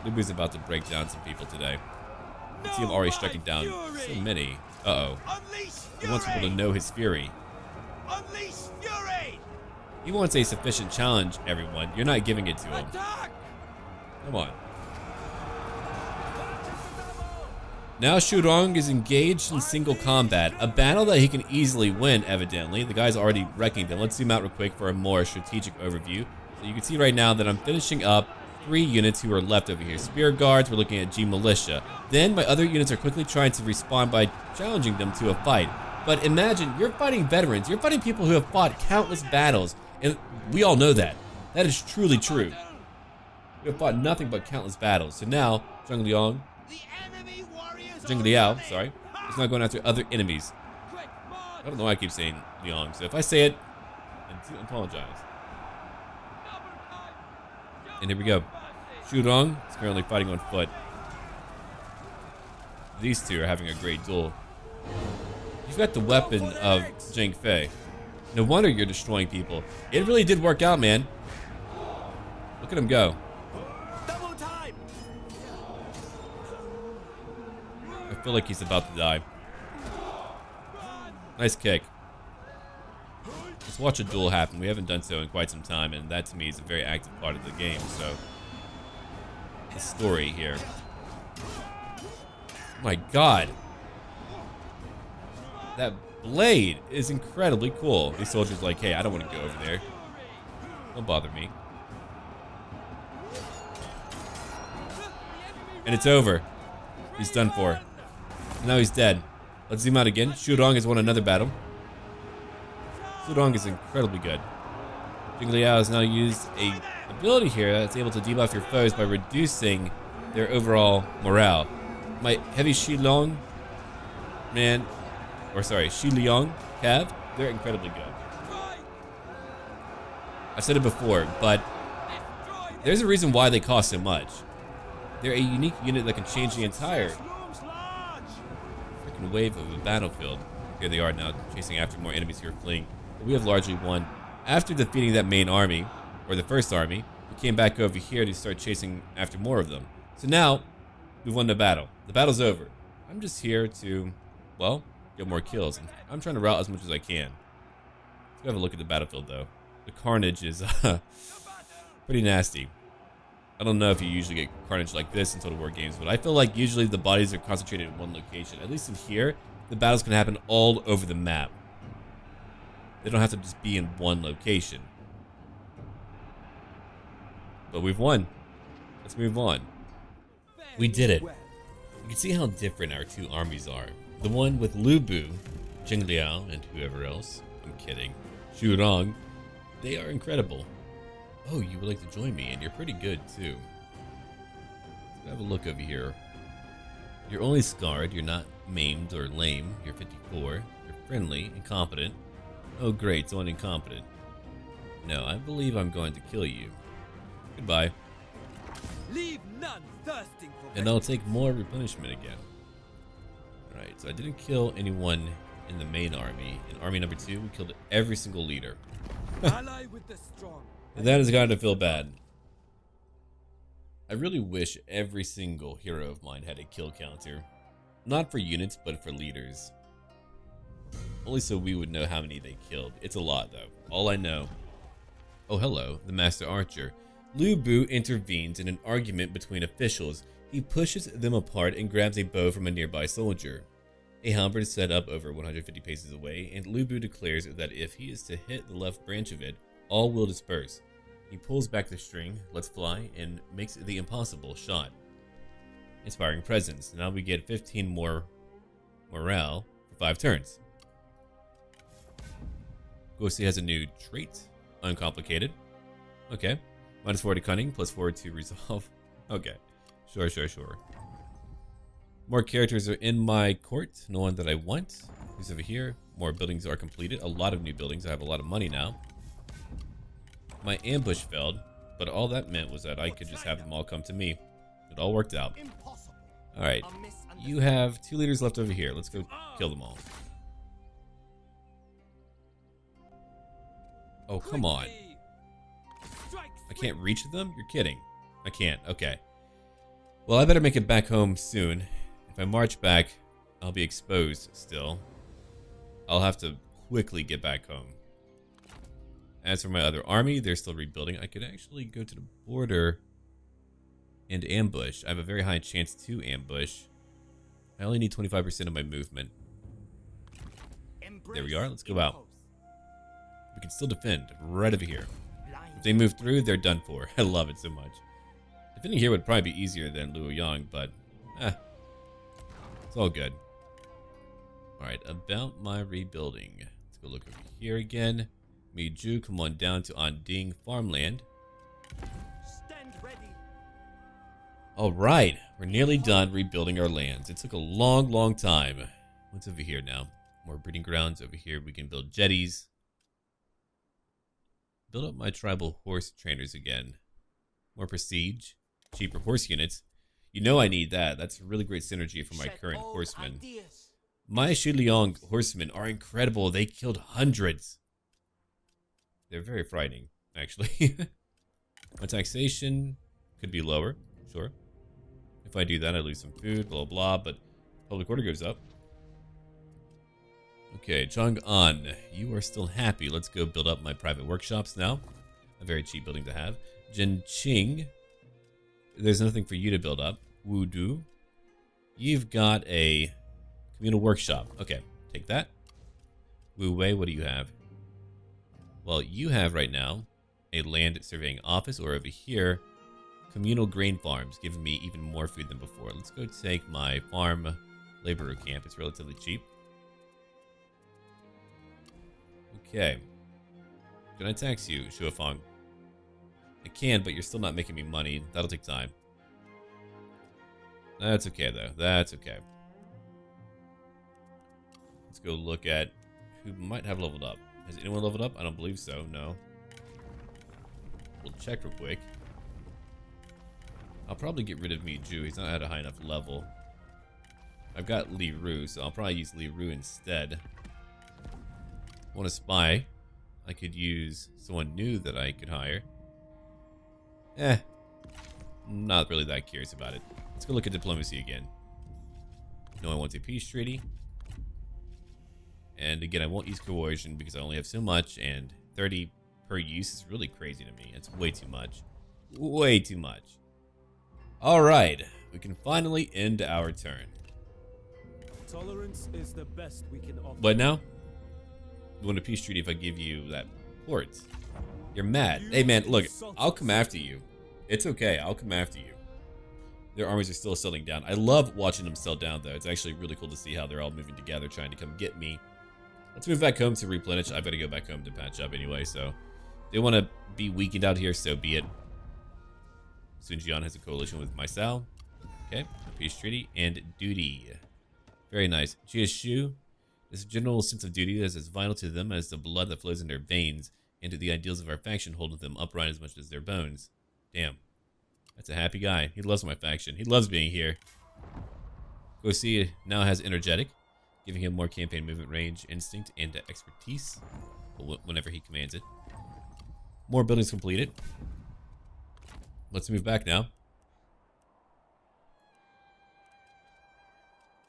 Lu Bu's about to break down some people today. You can see him already striking down so many. Uh-oh. He wants people to know his fury. He wants a sufficient challenge, everyone. You're not giving it to him. Come on. Now Shurong is engaged in single combat, a battle that he can easily win, evidently. The guy's already wrecking them. Let's zoom out real quick for a more strategic overview. So you can see right now that I'm finishing up 3 units who are left over here. Spear Guards, we're looking at G Militia. Then my other units are quickly trying to respond by challenging them to a fight. But imagine, you're fighting veterans. You're fighting people who have fought countless battles. And we all know that. That is truly true. We have fought nothing but countless battles. So now, Zhang Liao, sorry, is not going after other enemies. I don't know why I keep saying Liang, so if I say it, I apologize. And here we go. Shurong is currently fighting on foot. These two are having a great duel. You've got the weapon of Zhang Fei. No wonder you're destroying people. It really did work out, man. Look at him go. I feel like he's about to die. Nice kick. Let's watch a duel happen. We haven't done so in quite some time, and that to me is a very active part of the game. So, the story here. Oh my God. That blade is incredibly cool. These soldiers are like, hey, I don't want to go over there. Don't bother me. And it's over. He's done for. Now he's dead. Let's zoom out again. Shurong has won another battle. Shurong is incredibly good. Zhang Liao has now used a ability here that's able to debuff your foes by reducing their overall morale. My heavy Shilong, man, or sorry, Shiliang Cav, they're incredibly good. I've said it before, but there's a reason why they cost so much. They're a unique unit that can change the entire freaking wave of a battlefield. Here they are now, chasing after more enemies who are fleeing. But we have largely won. After defeating that main army, or the first army, we came back over here to start chasing after more of them. So now, we've won the battle. The battle's over. I'm just here to, well, get more kills. I'm trying to rout as much as I can. Let's go have a look at the battlefield, though. The carnage is pretty nasty. I don't know if you usually get carnage like this in Total War games, but I feel like usually the bodies are concentrated in one location. At least in here, the battles can happen all over the map. They don't have to just be in one location. But we've won. Let's move on. We did it. You can see how different our two armies are. The one with Lu Bu, Zhang Liao, and whoever else. I'm kidding. Shurong. They are incredible. Oh, you would like to join me, and you're pretty good, too. Let's have a look over here. You're only scarred, you're not maimed or lame, you're 54, you're friendly, incompetent. Oh great, someone incompetent. No, I believe I'm going to kill you. Goodbye. Leave none thirsting for And I'll take more replenishment again. Alright, so I didn't kill anyone in the main army. In army number 2, we killed every single leader. ally with the strong. And that has got to feel bad. I really wish every single hero of mine had a kill counter. Not for units, but for leaders. Only so we would know how many they killed. It's a lot, though. All I know... Oh, hello, the Master Archer. Lu Bu intervenes in an argument between officials. He pushes them apart and grabs a bow from a nearby soldier. A halberd is set up over 150 paces away, and Lu Bu declares that if he is to hit the left branch of it, all will disperse. He pulls back the string, lets fly, and makes the impossible shot. Inspiring presence. Now we get 15 more morale for 5 turns. Guosi has a new trait. Uncomplicated. Okay. -4 to cunning, +4 to resolve. Okay. Sure. More characters are in my court. No one that I want. Who's over here? More buildings are completed. A lot of new buildings. I have a lot of money now. My ambush failed, but all that meant was that I could just have them all come to me. It all worked out. Alright. You have 2 leaders left over here. Let's go kill them all. Oh, come on. I can't reach them? You're kidding. I can't. Okay. Well, I better make it back home soon. If I march back, I'll be exposed still. I'll have to quickly get back home. As for my other army, they're still rebuilding. I could actually go to the border and ambush. I have a very high chance to ambush. I only need 25% of my movement. There we are. Let's go out. We can still defend right over here. If they move through, they're done for. I love it so much. Defending here would probably be easier than Luoyang, but it's all good. Alright, about my rebuilding. Let's go look over here again. Miju, come on down to Anding farmland. Stand ready. Alright, we're nearly done rebuilding our lands. It took a long time. What's over here now? More breeding grounds. Over here we can build jetties. Build up my tribal horse trainers again. More prestige. Cheaper horse units. You know I need that. That's a really great synergy for my current horsemen. My Shiliang horsemen are incredible. They killed hundreds. They're very frightening, actually. My taxation could be lower, sure. If I do that, I lose some food, blah, blah, but public order goes up. Okay, Chang'an, you are still happy. Let's go build up my private workshops now. A very cheap building to have. Jinqing, there's nothing for you to build up. Wudu, you've got a communal workshop. Okay, take that. Wu Wei, what do you have? Well, you have right now a land surveying office, or over here, communal grain farms, giving me even more food than before. Let's go take my farm laborer camp. It's relatively cheap. Okay. Can I tax you, Shuafang? I can, but you're still not making me money. That'll take time. That's okay, though. That's okay. Let's go look at who might have leveled up. Has anyone leveled up? I don't believe so, no. We'll check real quick. I'll probably get rid of Miju. He's not at a high enough level. I've got Li Ru, so I'll probably use Li Ru instead. Want a spy? I could use someone new that I could hire. Not really that curious about it. Let's go look at diplomacy again. No one wants a peace treaty. And again, I won't use coercion because I only have so much, and 30 per use is really crazy to me. It's way too much. Way too much. Alright, we can finally end our turn. Tolerance is the best we can offer. But now, you want a peace treaty if I give you that port. You're mad. Hey man, look, I'll come after you. It's okay, I'll come after you. Their armies are still settling down. I love watching them settle down, though. It's actually really cool to see how they're all moving together, trying to come get me. Let's move back home to replenish. I've got to go back home to patch up anyway, so they want to be weakened out here, so be it. Sun Jian has a coalition with Maisao. Okay, peace treaty and duty. Very nice. Jiashu, this general sense of duty is as vital to them as the blood that flows in their veins, and to the ideals of our faction holding them upright as much as their bones. Damn. That's a happy guy. He loves my faction. He loves being here. Guosi now has energetic, giving him more campaign movement range, instinct, and expertise whenever he commands it. More buildings completed. Let's move back now.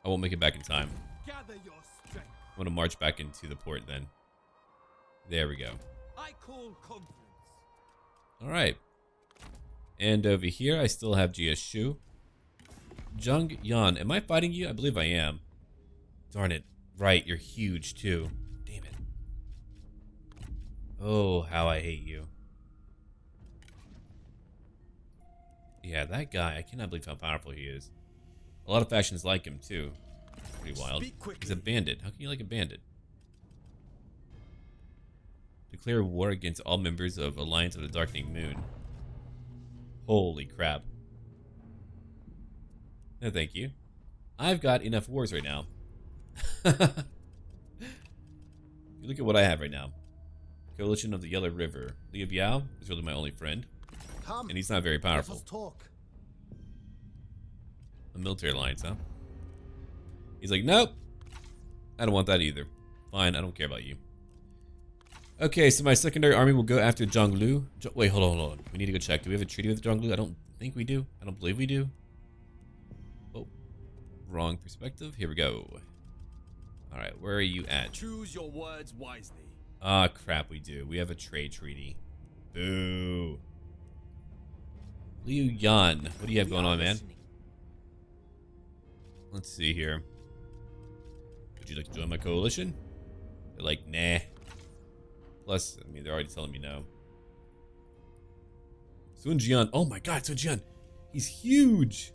I won't make it back in time. Gather your strength. I'm going to march back into the port then. There we go. I call conference. All right. And over here, I still have Jiashu. Zhang Yan, am I fighting you? I believe I am. Darn it. Right, you're huge too. Damn it. Oh, how I hate you. Yeah, that guy, I cannot believe how powerful he is. A lot of factions like him too. Pretty wild. Speak quickly. He's a bandit. How can you like a bandit? Declare war against all members of Alliance of the Darkening Moon. Holy crap. No, thank you. I've got enough wars right now. Look at what I have right now. Coalition of the Yellow River. Liu Biao is really my only friend. Come, And he's not very let powerful. us talk. A military alliance, huh? He's like, nope. I don't want that either. Fine, I don't care about you. Okay, so my secondary army will go after Zhonglu. Wait, hold on. We need to go check. Do we have a treaty with Zhonglu? I don't think we do. I don't believe we do. Oh, wrong perspective. Here we go. Alright, where are you at? Choose your words wisely. Ah, crap, we do. We have a trade treaty. Boo. Liu Yan, what do you have going on, man? Let's see here. Would you like to join my coalition? They're like, nah. Plus, I mean, they're already telling me no. Sun Jian. Oh my god, Sun Jian. He's huge.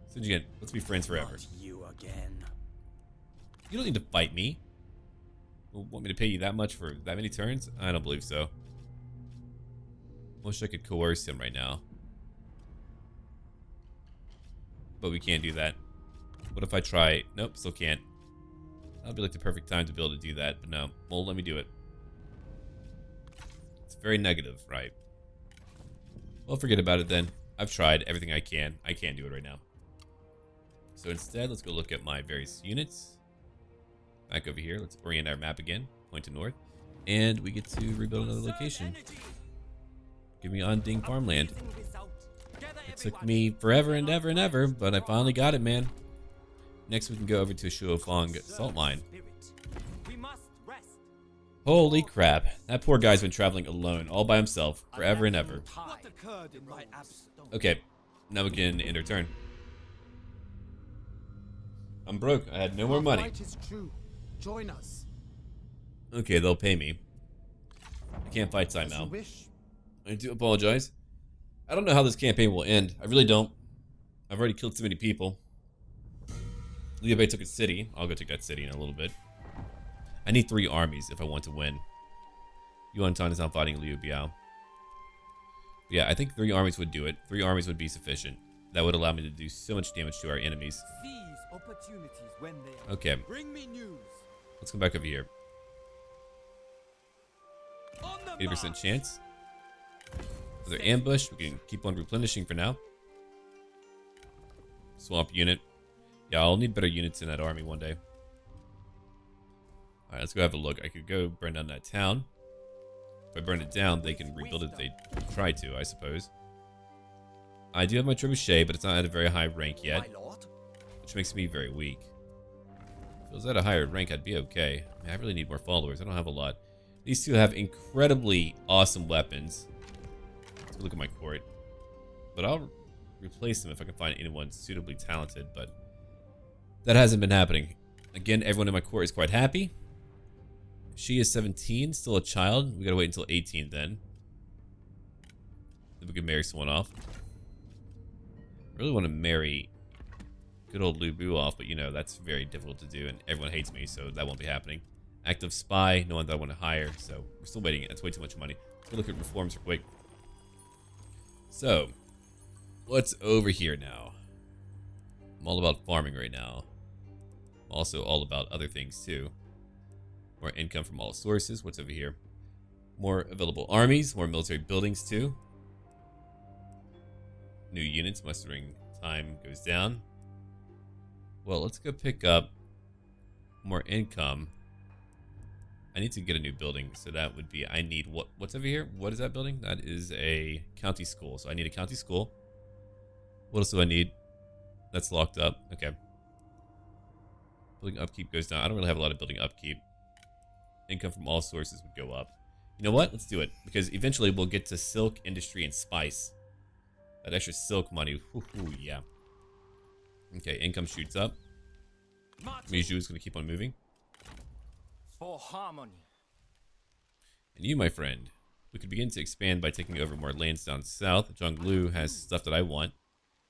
Sun Jian, let's be friends forever. Not you again. You don't need to fight me. Want me to pay you that much for that many turns? I don't believe so. Wish I could coerce him right now. But we can't do that. What if I try? Nope, still can't. That'll be like the perfect time to be able to do that, but no. Won't let me do it. It's very negative, right? Well, forget about it then. I've tried everything I can. I can't do it right now. So instead, let's go look at my various units. Back over here, let's orient our map again. Point to north. And we get to rebuild another location. Give me Anding farmland. It took me forever and ever and ever, but I finally got it, man. Next, we can go over to Shuofang salt mine. Holy crap. That poor guy's been traveling alone, all by himself, forever and ever. What occurred in my absence? Okay, now we can end our turn. I'm broke. I had no more money. Fight is true. Join us. Okay, they'll pay me. I can't fight Sai As you Mao. wish. I do apologize. I don't know how this campaign will end. I really don't. I've already killed too many people. Liu Bei took a city. I'll go take that city in a little bit. I need 3 armies if I want to win. Yuan Tan is now fighting Liu Biao. Yeah, I think 3 armies would do it. 3 armies would be sufficient. That would allow me to do so much damage to our enemies. Seize opportunities when they Okay, bring me news. let's come back over here. On the 80% march. chance. Another ambush. We can keep on replenishing for now. Swamp unit. Yeah, I'll need better units in that army one day. Alright, let's go have a look. I could go burn down that town. If I burn it down, they can rebuild it if they try to, I suppose. I do have my trebuchet, but it's not at a very high rank yet, My lord. which makes me very weak. If it was at a higher rank, I'd be okay. I mean, I really need more followers. I don't have a lot. These two have incredibly awesome weapons. Let's go look at my court. But I'll replace them if I can find anyone suitably talented, but that hasn't been happening. Again, everyone in my court is quite happy. She is 17, still a child. We gotta wait until 18 then. Then we can marry someone off. I really want to marry good old Lu Bu off, but you know, that's very difficult to do, and everyone hates me, so that won't be happening. Active spy, no one that I want to hire, so we're still waiting. That's way too much money. Let's go look at reforms real quick. So, what's over here now? I'm all about farming right now. I'm also all about other things too. More income from all sources. What's over here? More available armies, more military buildings too. New units, mustering time goes down. Well, let's go pick up more income. I need to get a new building, so that would be, I need, what's over here? What is that building? That is a county school, so I need a county school. What else do I need? That's locked up, okay. Building upkeep goes down. I don't really have a lot of building upkeep. Income from all sources would go up. You know what? Let's do it, because eventually we'll get to silk, industry, and spice. That extra silk money, whoo, yeah. Okay, income shoots up. Miju is going to keep on moving. For harmony. And you, my friend, we could begin to expand by taking over more lands down south. Zhonglu has stuff that I want.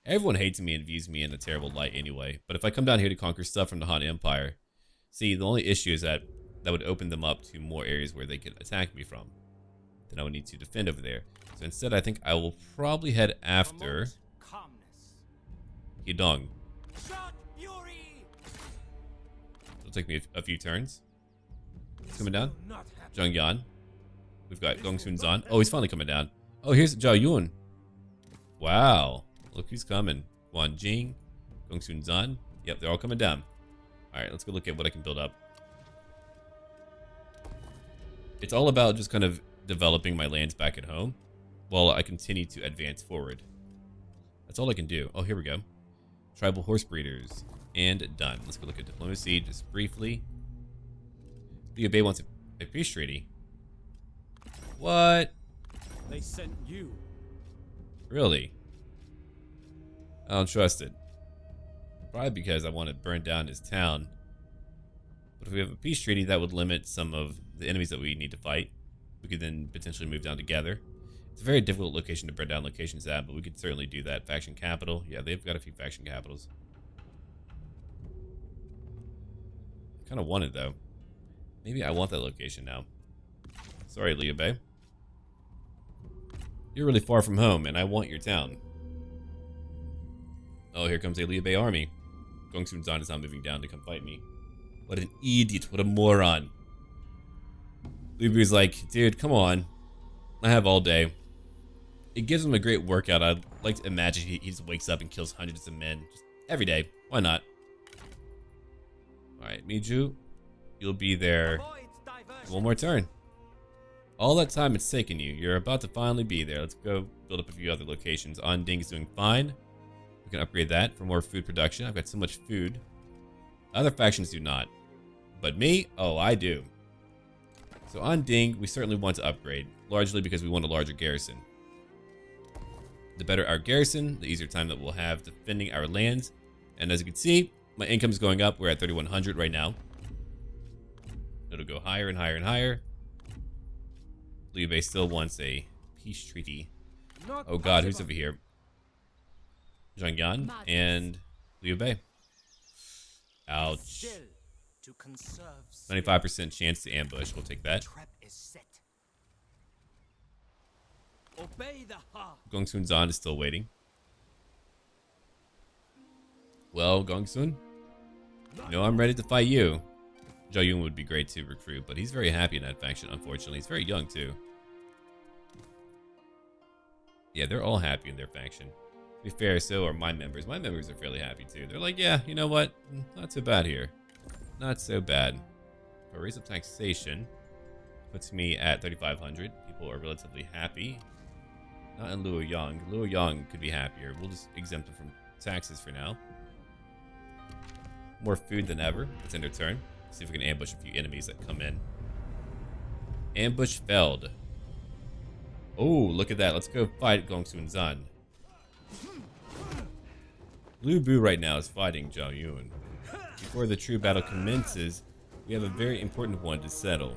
Everyone hates me and views me in a terrible light anyway. But if I come down here to conquer stuff from the Han Empire, see, the only issue is that would open them up to more areas where they could attack me from. Then I would need to defend over there. So instead, I think I will probably head after Hidong. It'll take me a few turns. He's coming down. Zhongyan. We've got Gongsun Zan. Oh, he's finally coming down. Oh, here's Zhao Yun. Wow. Look who's coming. Guan Jing. Gongsun Zan. Yep, they're all coming down. Alright, let's go look at what I can build up. It's all about just kind of developing my lands back at home while I continue to advance forward. That's all I can do. Oh, here we go. Tribal horse breeders. And done. Let's go look at diplomacy just briefly. Liu Bei wants a peace treaty. What? They sent you. Really? I don't trust it. Probably because I want to burn down his town. But if we have a peace treaty, that would limit some of the enemies that we need to fight. We could then potentially move down together. It's a very difficult location to burn down locations at, but we could certainly do that. Faction capital. Yeah, they've got a few faction capitals. I kind of want it, though. Maybe I want that location now. Sorry, Liu Bei. You're really far from home, and I want your town. Oh, here comes a Liu Bei army. Gongsun Zan is now moving down to come fight me. What an idiot. What a moron. Liu Bei's like, dude, come on. I have all day. It gives him a great workout. I'd like to imagine he just wakes up and kills hundreds of men just every day. Why not? Alright, Miju, you'll be there one more turn. All that time it's taken you. You're about to finally be there. Let's go build up a few other locations. Onding's doing fine. We can upgrade that for more food production. I've got so much food. Other factions do not. But me? Oh, I do. So on Ding, we certainly want to upgrade, largely because we want a larger garrison. The better our garrison, the easier time that we'll have defending our lands. And as you can see, my income is going up. We're at 3,100 right now. It'll go higher and higher and higher. Liu Bei still wants a peace treaty. Oh god, who's over here? Zhongyan and Liu Bei. Ouch. 95% chance to ambush. We'll take that. Gongsun Zan is still waiting. Well, Gongsun, you know I'm ready to fight you. Zhao Yun would be great to recruit, but he's very happy in that faction, unfortunately. He's very young, too. Yeah, they're all happy in their faction. To be fair, so are my members. My members are fairly happy, too. They're like, yeah, you know what? Not so bad here. Not so bad. If I raise up taxation, puts me at 3,500. People are relatively happy. Not in Luoyang. Luoyang could be happier. We'll just exempt them from taxes for now. More food than ever. Let's end our turn. See if we can ambush a few enemies that come in. Ambush failed. Oh, look at that. Let's go fight Gongsun Zan. Lu Bu right now is fighting Zhao Yun. Before the true battle commences, we have a very important one to settle.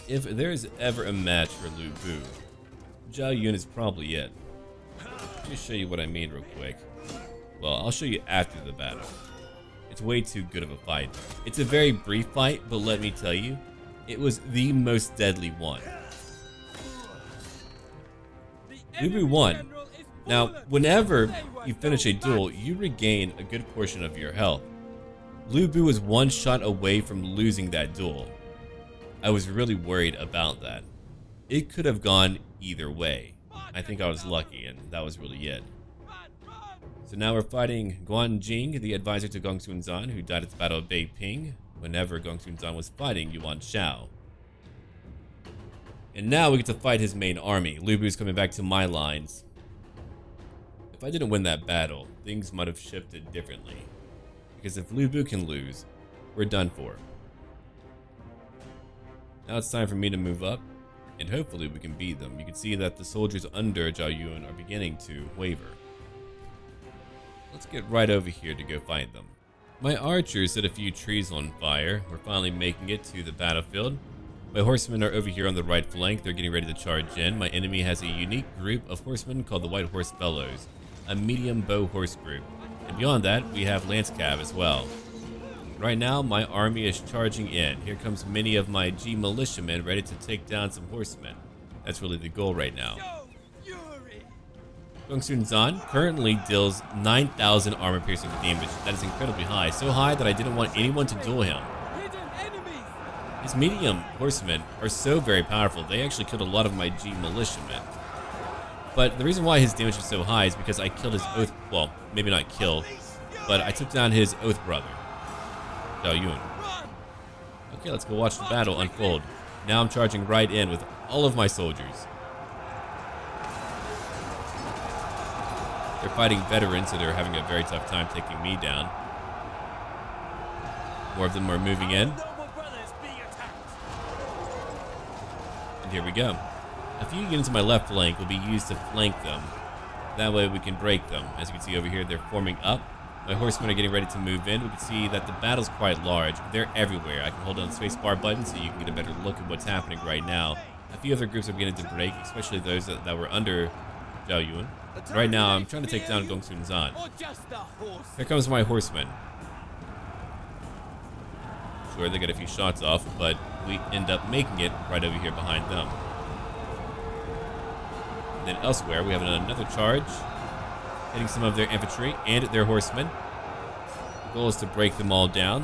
If there is ever a match for Lu Bu, Zhao Yun is probably it. Let me show you what I mean real quick. Well, I'll show you after the battle. It's way too good of a fight. It's a very brief fight, but let me tell you, it was the most deadly one. Lu Bu won. Now, whenever you finish a duel, you regain a good portion of your health. Lu Bu was one shot away from losing that duel. I was really worried about that. It could have gone either way. I think I was lucky, and that was really it. So now we're fighting Guan Jing, the advisor to Gongsun Zan, who died at the Battle of Beiping whenever Gongsun Zan was fighting Yuan Shao. And now we get to fight his main army. Lu Bu's coming back to my lines. If I didn't win that battle, things might have shifted differently. Because if Lu Bu can lose, we're done for. Now it's time for me to move up, and hopefully we can beat them. You can see that the soldiers under Zhao Yun are beginning to waver. Let's get right over here to go fight them. My archers set a few trees on fire. We're finally making it to the battlefield. My horsemen are over here on the right flank. They're getting ready to charge in. My enemy has a unique group of horsemen called the White Horse Fellows. a medium bow horse group. And beyond that, we have Lance Cav as well. Right now, my army is charging in. Here comes many of my G militiamen ready to take down some horsemen. That's really the goal right now. Gongsun Zan currently deals 9,000 armor-piercing damage. That is incredibly high. So high that I didn't want anyone to duel him. His medium horsemen are so very powerful. They actually killed a lot of my G militiamen. But the reason why his damage is so high is because I killed his oath... Well, maybe not kill, but I took down his oath brother, Zhao Yun. Okay, let's go watch the battle unfold. Now I'm charging right in with all of my soldiers. They're fighting veterans, so they're having a very tough time taking me down. More of them are moving in. And here we go. A few units on my left flank will be used to flank them. That way we can break them. As you can see over here, they're forming up. My horsemen are getting ready to move in. We can see that the battle's quite large. They're everywhere. I can hold down the spacebar button so you can get a better look at what's happening right now. A few other groups are beginning to break, especially those that were under Zhao Yun. Right now, I'm trying to take down Gongsun Zan. Here comes my horsemen. Sure, they get a few shots off, but we end up making it right over here behind them. And then elsewhere, we have another charge, hitting some of their infantry and their horsemen. The goal is to break them all down.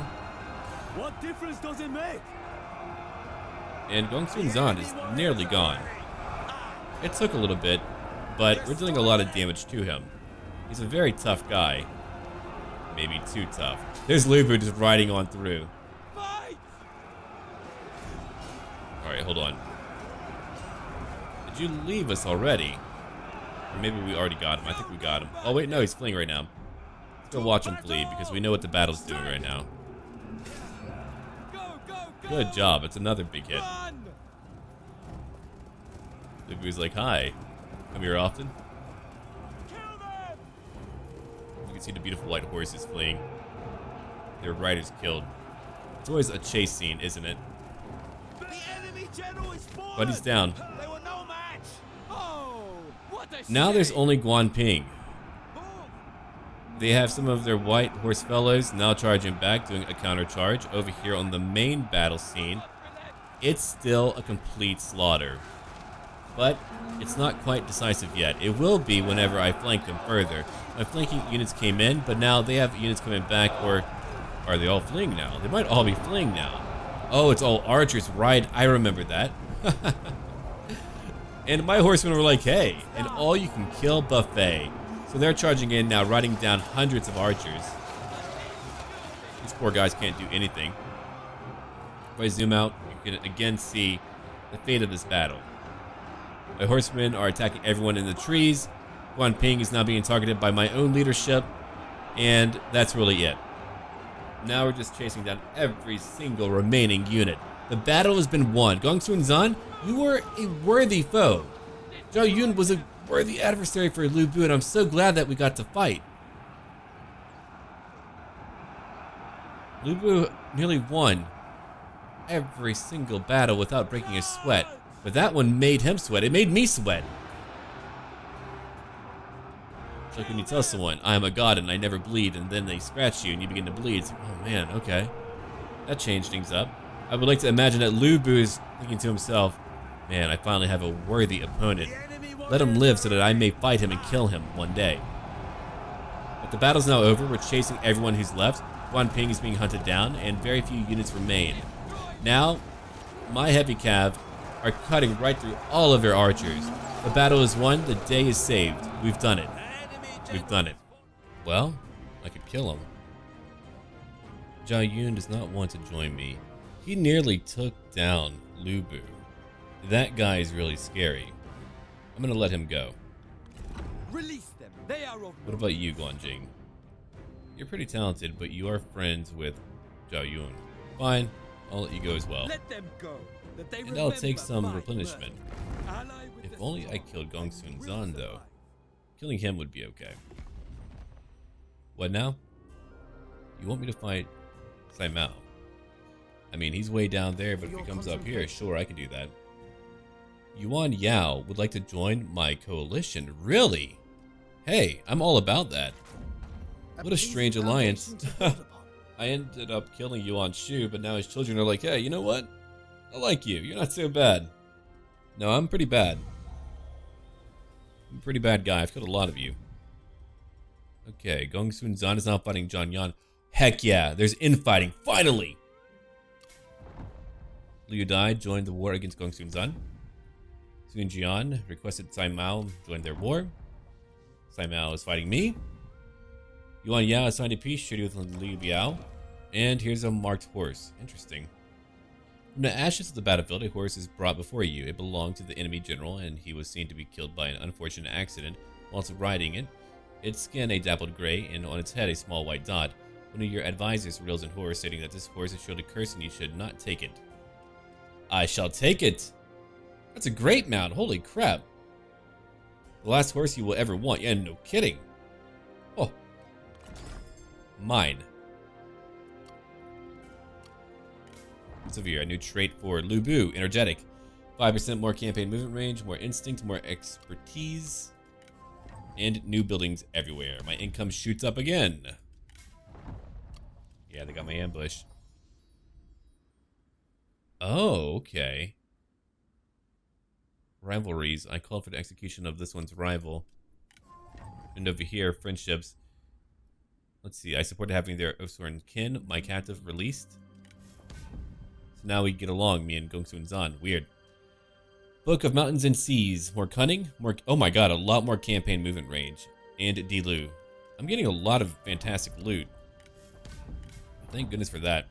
What difference does it make? And Gongsun Zan is nearly gone. It took a little bit, but we're dealing a lot of damage to him. He's a very tough guy. Maybe too tough. There's Lu Bu just riding on through. Alright, hold on. Did you leave us already? Or maybe we already got him. I think we got him. Oh wait, no, he's fleeing right now. Let's go watch him flee because we know what the battle's doing right now. Good job. It's another big hit. Lu Bu's like, hi. Come here often. You can see the beautiful white horses fleeing. Their riders killed. It's always a chase scene, isn't it? But he's down. Now there's only Guan Ping. They have some of their white horse fellows now charging back, doing a counter charge over here on the main battle scene. It's still a complete slaughter. But it's not quite decisive yet. It will be whenever I flank them further. My flanking units came in, but now they have units coming back, or are they all fleeing now? They might all be fleeing now. Oh, it's all archers, right? I remember that. And my horsemen were like, hey, an all-you-can-kill buffet. So they're charging in now, riding down hundreds of archers. These poor guys can't do anything. If I zoom out, you can again see the fate of this battle. My horsemen are attacking everyone in the trees. Guan Ping is now being targeted by my own leadership. And that's really it. Now we're just chasing down every single remaining unit. The battle has been won. Gongsun Zan, you were a worthy foe. Zhao Yun was a worthy adversary for Lu Bu, and I'm so glad that we got to fight. Lu Bu nearly won every single battle without breaking a sweat. But that one made him sweat. It made me sweat. It's like when you tell someone, I am a god and I never bleed, and then they scratch you and you begin to bleed. It's like, oh man, okay. That changed things up. I would like to imagine that Lu Bu is thinking to himself, man, I finally have a worthy opponent. Let him live so that I may fight him and kill him one day. But the battle's now over. We're chasing everyone who's left. Guan Ping is being hunted down, and very few units remain. Now, my heavy cav are cutting right through all of their archers. The battle is won. The day is saved. We've done it. We've done it. Well, I could kill him. Zhao Yun does not want to join me. He nearly took down Lu Bu. That guy is really scary. I'm gonna let him go. Release them. They are of What about you, Guan Jing? You're pretty talented, but you are friends with Zhao Yun. Fine, I'll let you go as well. Let them go. That they And I'll take remember some my replenishment. word. Ally with If the only I strong killed Gongsun will Zan, though. survive. Killing him would be okay. What now? You want me to fight Sai Mao? I mean, he's way down there, but if he comes up here, sure, I can do that. Yuan Yao would like to join my coalition. Really? Hey, I'm all about that. What a strange pleasing alliance. foundation to build upon. I ended up killing Yuan Shu, but now his children are like, hey, you know what? I like you. You're not so bad. No, I'm pretty bad. I'm a pretty bad guy. I've killed a lot of you. Okay, Gong Sun Zan is now fighting Zhang Yan. Heck yeah, there's infighting. Finally! Liu Dai joined the war against Gong Sun Zan. Sun Jian requested Sai Mao join their war. Sai Mao is fighting me. Yuan Yao signed a peace treaty with Liu Biao. And here's a marked horse. Interesting. From the ashes of the battlefield, a horse is brought before you. It belonged to the enemy general, and he was seen to be killed by an unfortunate accident whilst riding it. Its skin a dappled gray, and on its head a small white dot. One of your advisors rails in horror, stating that this horse has showed a curse and you should not take it. I shall take it! That's a great mount, holy crap. The last horse you will ever want. Yeah, no kidding. Oh. Mine. What's over here? A new trait for Lu Bu, energetic. 5% more campaign movement range, more instinct, more expertise, and new buildings everywhere. My income shoots up again. Yeah, they got my ambush. Oh, okay. Rivalries. I called for the execution of this one's rival. And over here, friendships. Let's see. I supported having their Osworn kin, my captive, released. So now we get along, me and Gong Sun Zan. Weird. Book of Mountains and Seas. More cunning. More. Oh my god, a lot more campaign movement range. And Dilu. I'm getting a lot of fantastic loot. Thank goodness for that.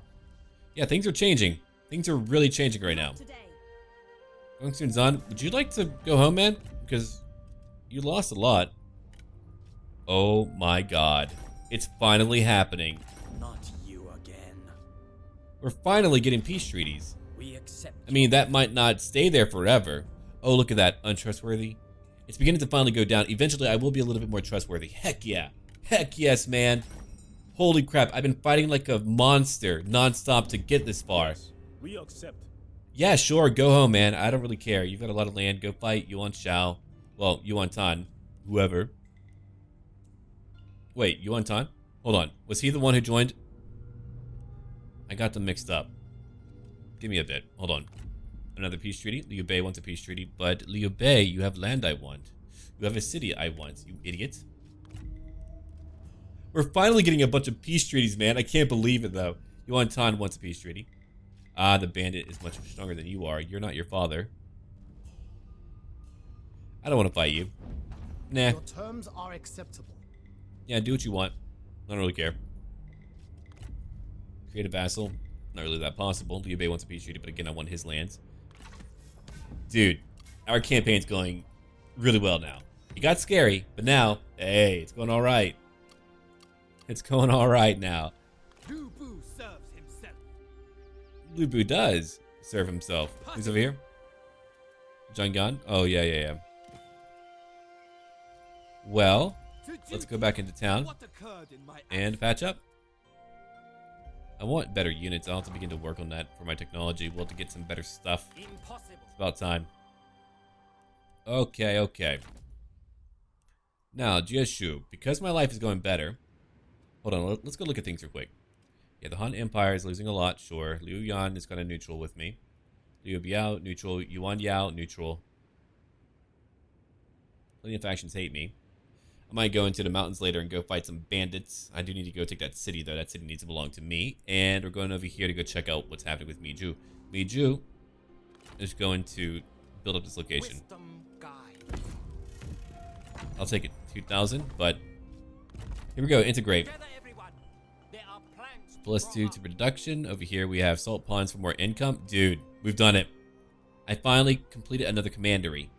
Yeah, things are changing. Things are really changing right now. Gong Sun Zan, would you like to go home, man? Because you lost a lot. Oh my god. It's finally happening. Not you again. We're finally getting peace treaties. We accept. I mean, that might not stay there forever. Oh, look at that. Untrustworthy. It's beginning to finally go down. Eventually, I will be a little bit more trustworthy. Heck yeah. Heck yes, man. Holy crap. I've been fighting like a monster nonstop to get this far. We accept. Yeah, sure. Go home, man. I don't really care. You've got a lot of land. Go fight Yuan Shao. Well, Yuan Tan. Whoever. Wait, Yuan Tan? Hold on. Was he the one who joined? I got them mixed up. Give me a bit. Hold on. Another peace treaty. Liu Bei wants a peace treaty. But Liu Bei, you have land I want. You have a city I want, you idiot. We're finally getting a bunch of peace treaties, man. I can't believe it, though. Yuan Tan wants a peace treaty. Ah, the bandit is much stronger than you are. You're not your father. I don't want to fight you. Nah. Your terms are acceptable. Yeah, do what you want. I don't really care. Create a vassal. Not really that possible. Liu Bei wants a peace treaty, but again, I want his lands. Dude, our campaign's going really well now. It got scary, but now, hey, it's going all right. It's going all right now. Lu Bu serves himself. Lu Bu does serve himself. Who's over here? Zhang Yan? Oh, yeah. Well, let's go back into town What occurred in my and patch up. I want better units. I'll have to begin to work on that for my technology. We'll have to get some better stuff. Impossible. It's about time. Okay. Now, Jieshu, because my life is going better. Hold on, let's go look at things real quick. Yeah, the Han Empire is losing a lot, sure. Liu Yan is kind of neutral with me. Liu Biao, neutral. Yuan Yao, neutral. Plenty of factions hate me. I might go into the mountains later and go fight some bandits. I do need to go take that city, though. That city needs to belong to me. And we're going over here to go check out what's happening with Miju. Miju is going to build up this location. Wisdom guide. I'll take it. 2,000, but here we go. Integrate. Gather everyone. There are plans. +2 to production. Over here we have salt ponds for more income. Dude, we've done it. I finally completed another commandery.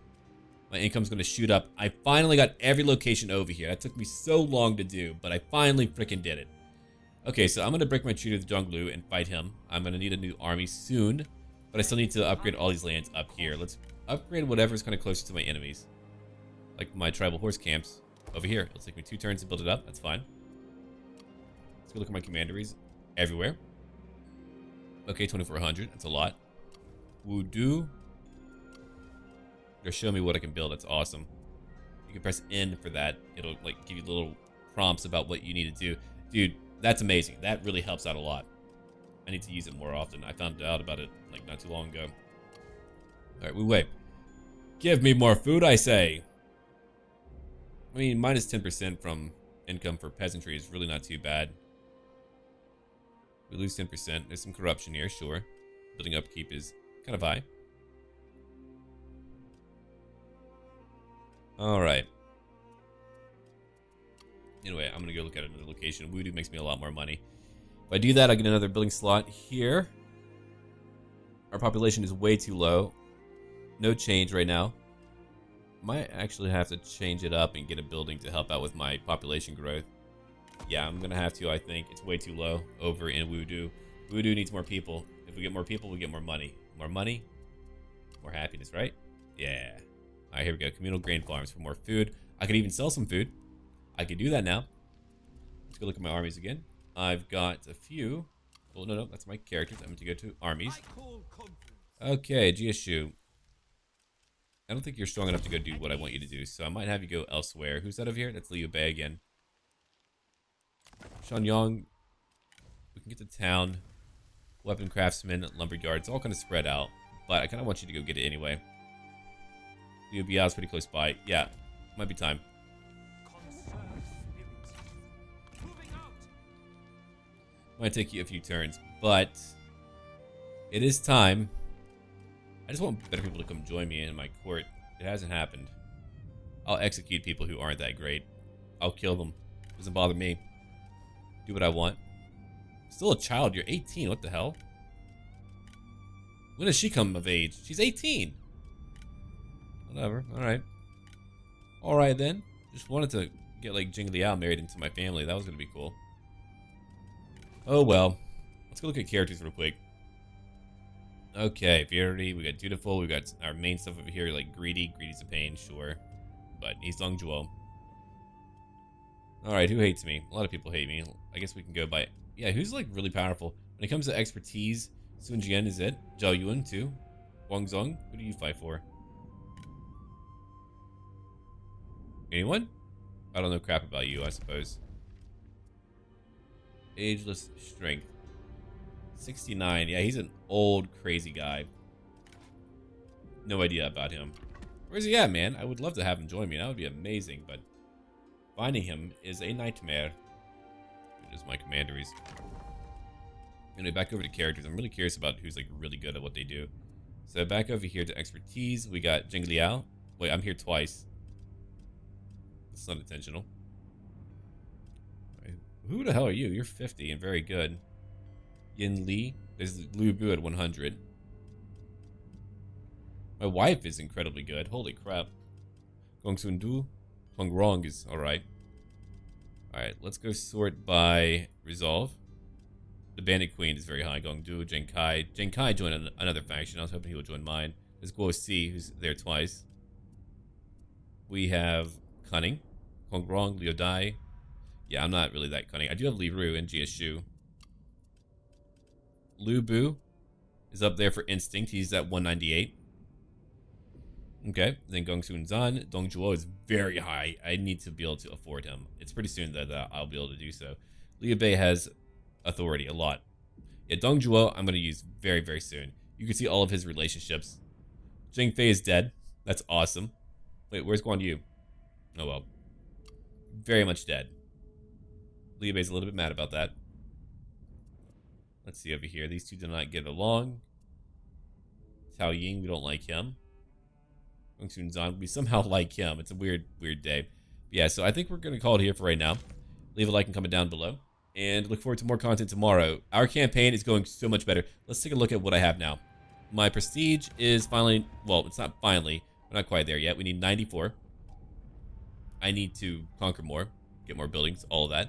My income's going to shoot up. I finally got every location over here. That took me so long to do, but I finally freaking did it. Okay, so I'm going to break my treaty with Zhonglu and fight him. I'm going to need a new army soon, but I still need to upgrade all these lands up here. Let's upgrade whatever's kind of closer to my enemies. Like my tribal horse camps over here. It'll take me 2 turns to build it up. That's fine. Let's go look at my commanderies everywhere. Okay, 2,400. That's a lot. Wudu. They're showing me what I can build. That's awesome. You can press N for that. It'll like give you little prompts about what you need to do. Dude, that's amazing. That really helps out a lot. I need to use it more often. I found out about it like not too long ago. All right, we wait. Give me more food, I say. I mean, minus 10% from income for peasantry is really not too bad. We lose 10%. There's some corruption here, sure. Building upkeep is kind of high. All right. Anyway, I'm going to go look at another location. Voodoo makes me a lot more money. If I do that, I get another building slot here. Our population is way too low. No change right now. Might actually have to change it up and get a building to help out with my population growth. Yeah, I'm going to have to, I think. It's way too low over in Voodoo. Voodoo needs more people. If we get more people, we get more money. More money, more happiness, right? Yeah. All right, here we go. Communal grain farms for more food. I could even sell some food. I could do that now. Let's go look at my armies again. I've got a few. Well, no, that's my characters. I'm going to go to armies. Okay, Jiashu. I don't think you're strong enough to go do what I want you to do, so I might have you go elsewhere. Who's that over here? That's Liu Bei again. Shanyang. We can get to town. Weapon craftsman, lumberyard. It's all kind of spread out, but I kind of want you to go get it anyway. Liu Biao's pretty close by. Yeah, might be time. Might take you a few turns, but it is time. I just want better people to come join me in my court. It hasn't happened. I'll execute people who aren't that great. I'll kill them. Doesn't bother me. Do what I want. Still a child. You're 18. What the hell? When does she come of age? She's 18. Whatever. Alright. Alright then. Just wanted to get like Jing Liao married into my family. That was going to be cool. Oh well. Let's go look at characters real quick. Okay, Verity, we got Dutiful, we got our main stuff over here, like Greedy. Greedy's a pain, sure. But he's Zhuo. Alright, who hates me? A lot of people hate me. I guess we can go by... Yeah, who's like really powerful? When it comes to expertise, Sun Jian is it. Zhao Yun too. Guangzong, who do you fight for? Anyone? I don't know crap about you, I suppose. Ageless Strength. 69. Yeah, he's an old, crazy guy. No idea about him. Where's he at, man? I would love to have him join me. That would be amazing, but finding him is a nightmare. Just my commanderies. Anyway, back over to characters. I'm really curious about who's like really good at what they do. So back over here to expertise. We got Jing Liao. Wait, I'm here twice. It's not intentional. Right. Who the hell are you? You're 50 and very good. Yin Li. There's Lu Bu at 100. My wife is incredibly good. Holy crap. Gong Sun Du. Hong Rong is alright. Alright, let's go sort by resolve. The Bandit Queen is very high. Gong Du, Zheng Kai. Zheng Kai joined another faction. I was hoping he would join mine. There's Guo Si, who's there twice. We have Cunning. Hong Rong, Liu Dai. Yeah, I'm not really that cunning. I do have Li Ru and Jia Shu. Lu Bu is up there for instinct. He's at 198. Okay, then Gong Sun Zan. Dong Zhuo is very high. I need to be able to afford him. It's pretty soon that I'll be able to do so. Liu Bei has authority, a lot. Yeah, Dong Zhuo I'm going to use very, very soon. You can see all of his relationships. Zheng Fei is dead. That's awesome. Wait, where's Guan Yu? Oh well. Very much dead. Liu Bei's a little bit mad about that. Let's see over here. These two do not get along. Tao Ying, we don't like him. Gong Sun Zan, we somehow like him. It's a weird, weird day. But yeah, so I think we're going to call it here for right now. Leave a like and comment down below. And look forward to more content tomorrow. Our campaign is going so much better. Let's take a look at what I have now. My prestige is finally... Well, it's not finally. We're not quite there yet. We need 94. I need to conquer more. Get more buildings. All of that.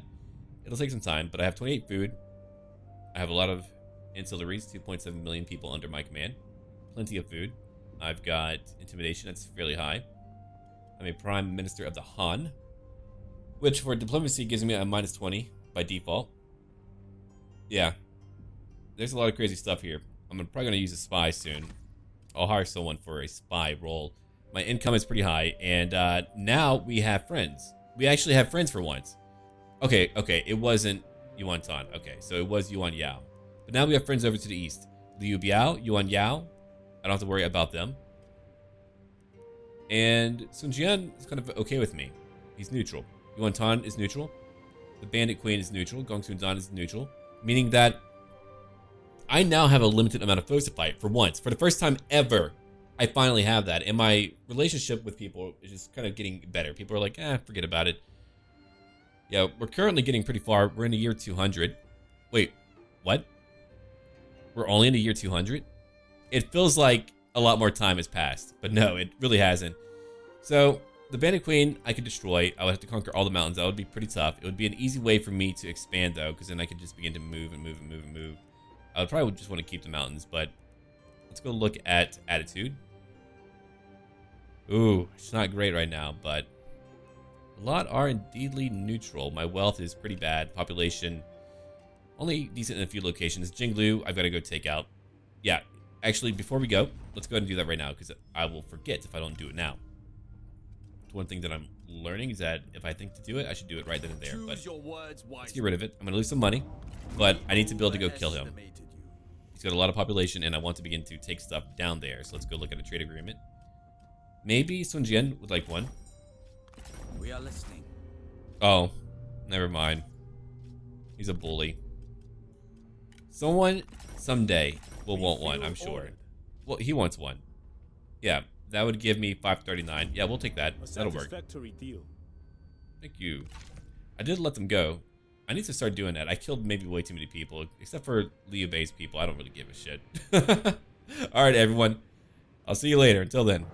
It'll take some time, but I have 28 food. I have a lot of ancillaries, 2.7 million people under my command. Plenty of food. I've got intimidation, that's fairly high. I'm a prime minister of the Han, which for diplomacy gives me a minus 20 by default. Yeah, there's a lot of crazy stuff here. I'm probably going to use a spy soon. I'll hire someone for a spy role. My income is pretty high, and now we have friends. We actually have friends for once. Okay, it wasn't Yuan Tan. Okay, so it was Yuan Yao. But now we have friends over to the east. Liu Biao, Yuan Yao. I don't have to worry about them. And Sun Jian is kind of okay with me. He's neutral. Yuan Tan is neutral. The Bandit Queen is neutral. Gong Sun Dan is neutral. Meaning that I now have a limited amount of foes to fight for once. For the first time ever, I finally have that. And my relationship with people is just kind of getting better. People are like, forget about it. Yeah, we're currently getting pretty far. We're in the year 200. Wait, what? We're only in the year 200? It feels like a lot more time has passed. But no, it really hasn't. So, the Bandit Queen, I could destroy. I would have to conquer all the mountains. That would be pretty tough. It would be an easy way for me to expand, though, because then I could just begin to move and move and move and move. I would probably just want to keep the mountains, but let's go look at attitude. Ooh, it's not great right now, but a lot are indeedly neutral. My wealth is pretty bad. Population, only decent in a few locations. Jinglu, I've got to go take out. Yeah, actually, before we go, let's go ahead and do that right now, because I will forget if I don't do it now. One thing that I'm learning is that if I think to do it, I should do it right then and there. But let's get rid of it. I'm going to lose some money, but I need to be able to go kill him. He's got a lot of population, and I want to begin to take stuff down there. So let's go look at a trade agreement. Maybe Sun Jian would like one. We are listening. Oh, never mind. He's a bully. Someone someday will want one, I'm sure. Well, he wants one. Yeah. That would give me 539. Yeah, we'll take that. That'll work. Deal. Thank you. I did let them go. I need to start doing that. I killed maybe way too many people. Except for Liu Bei's people. I don't really give a shit. Alright, everyone. I'll see you later. Until then.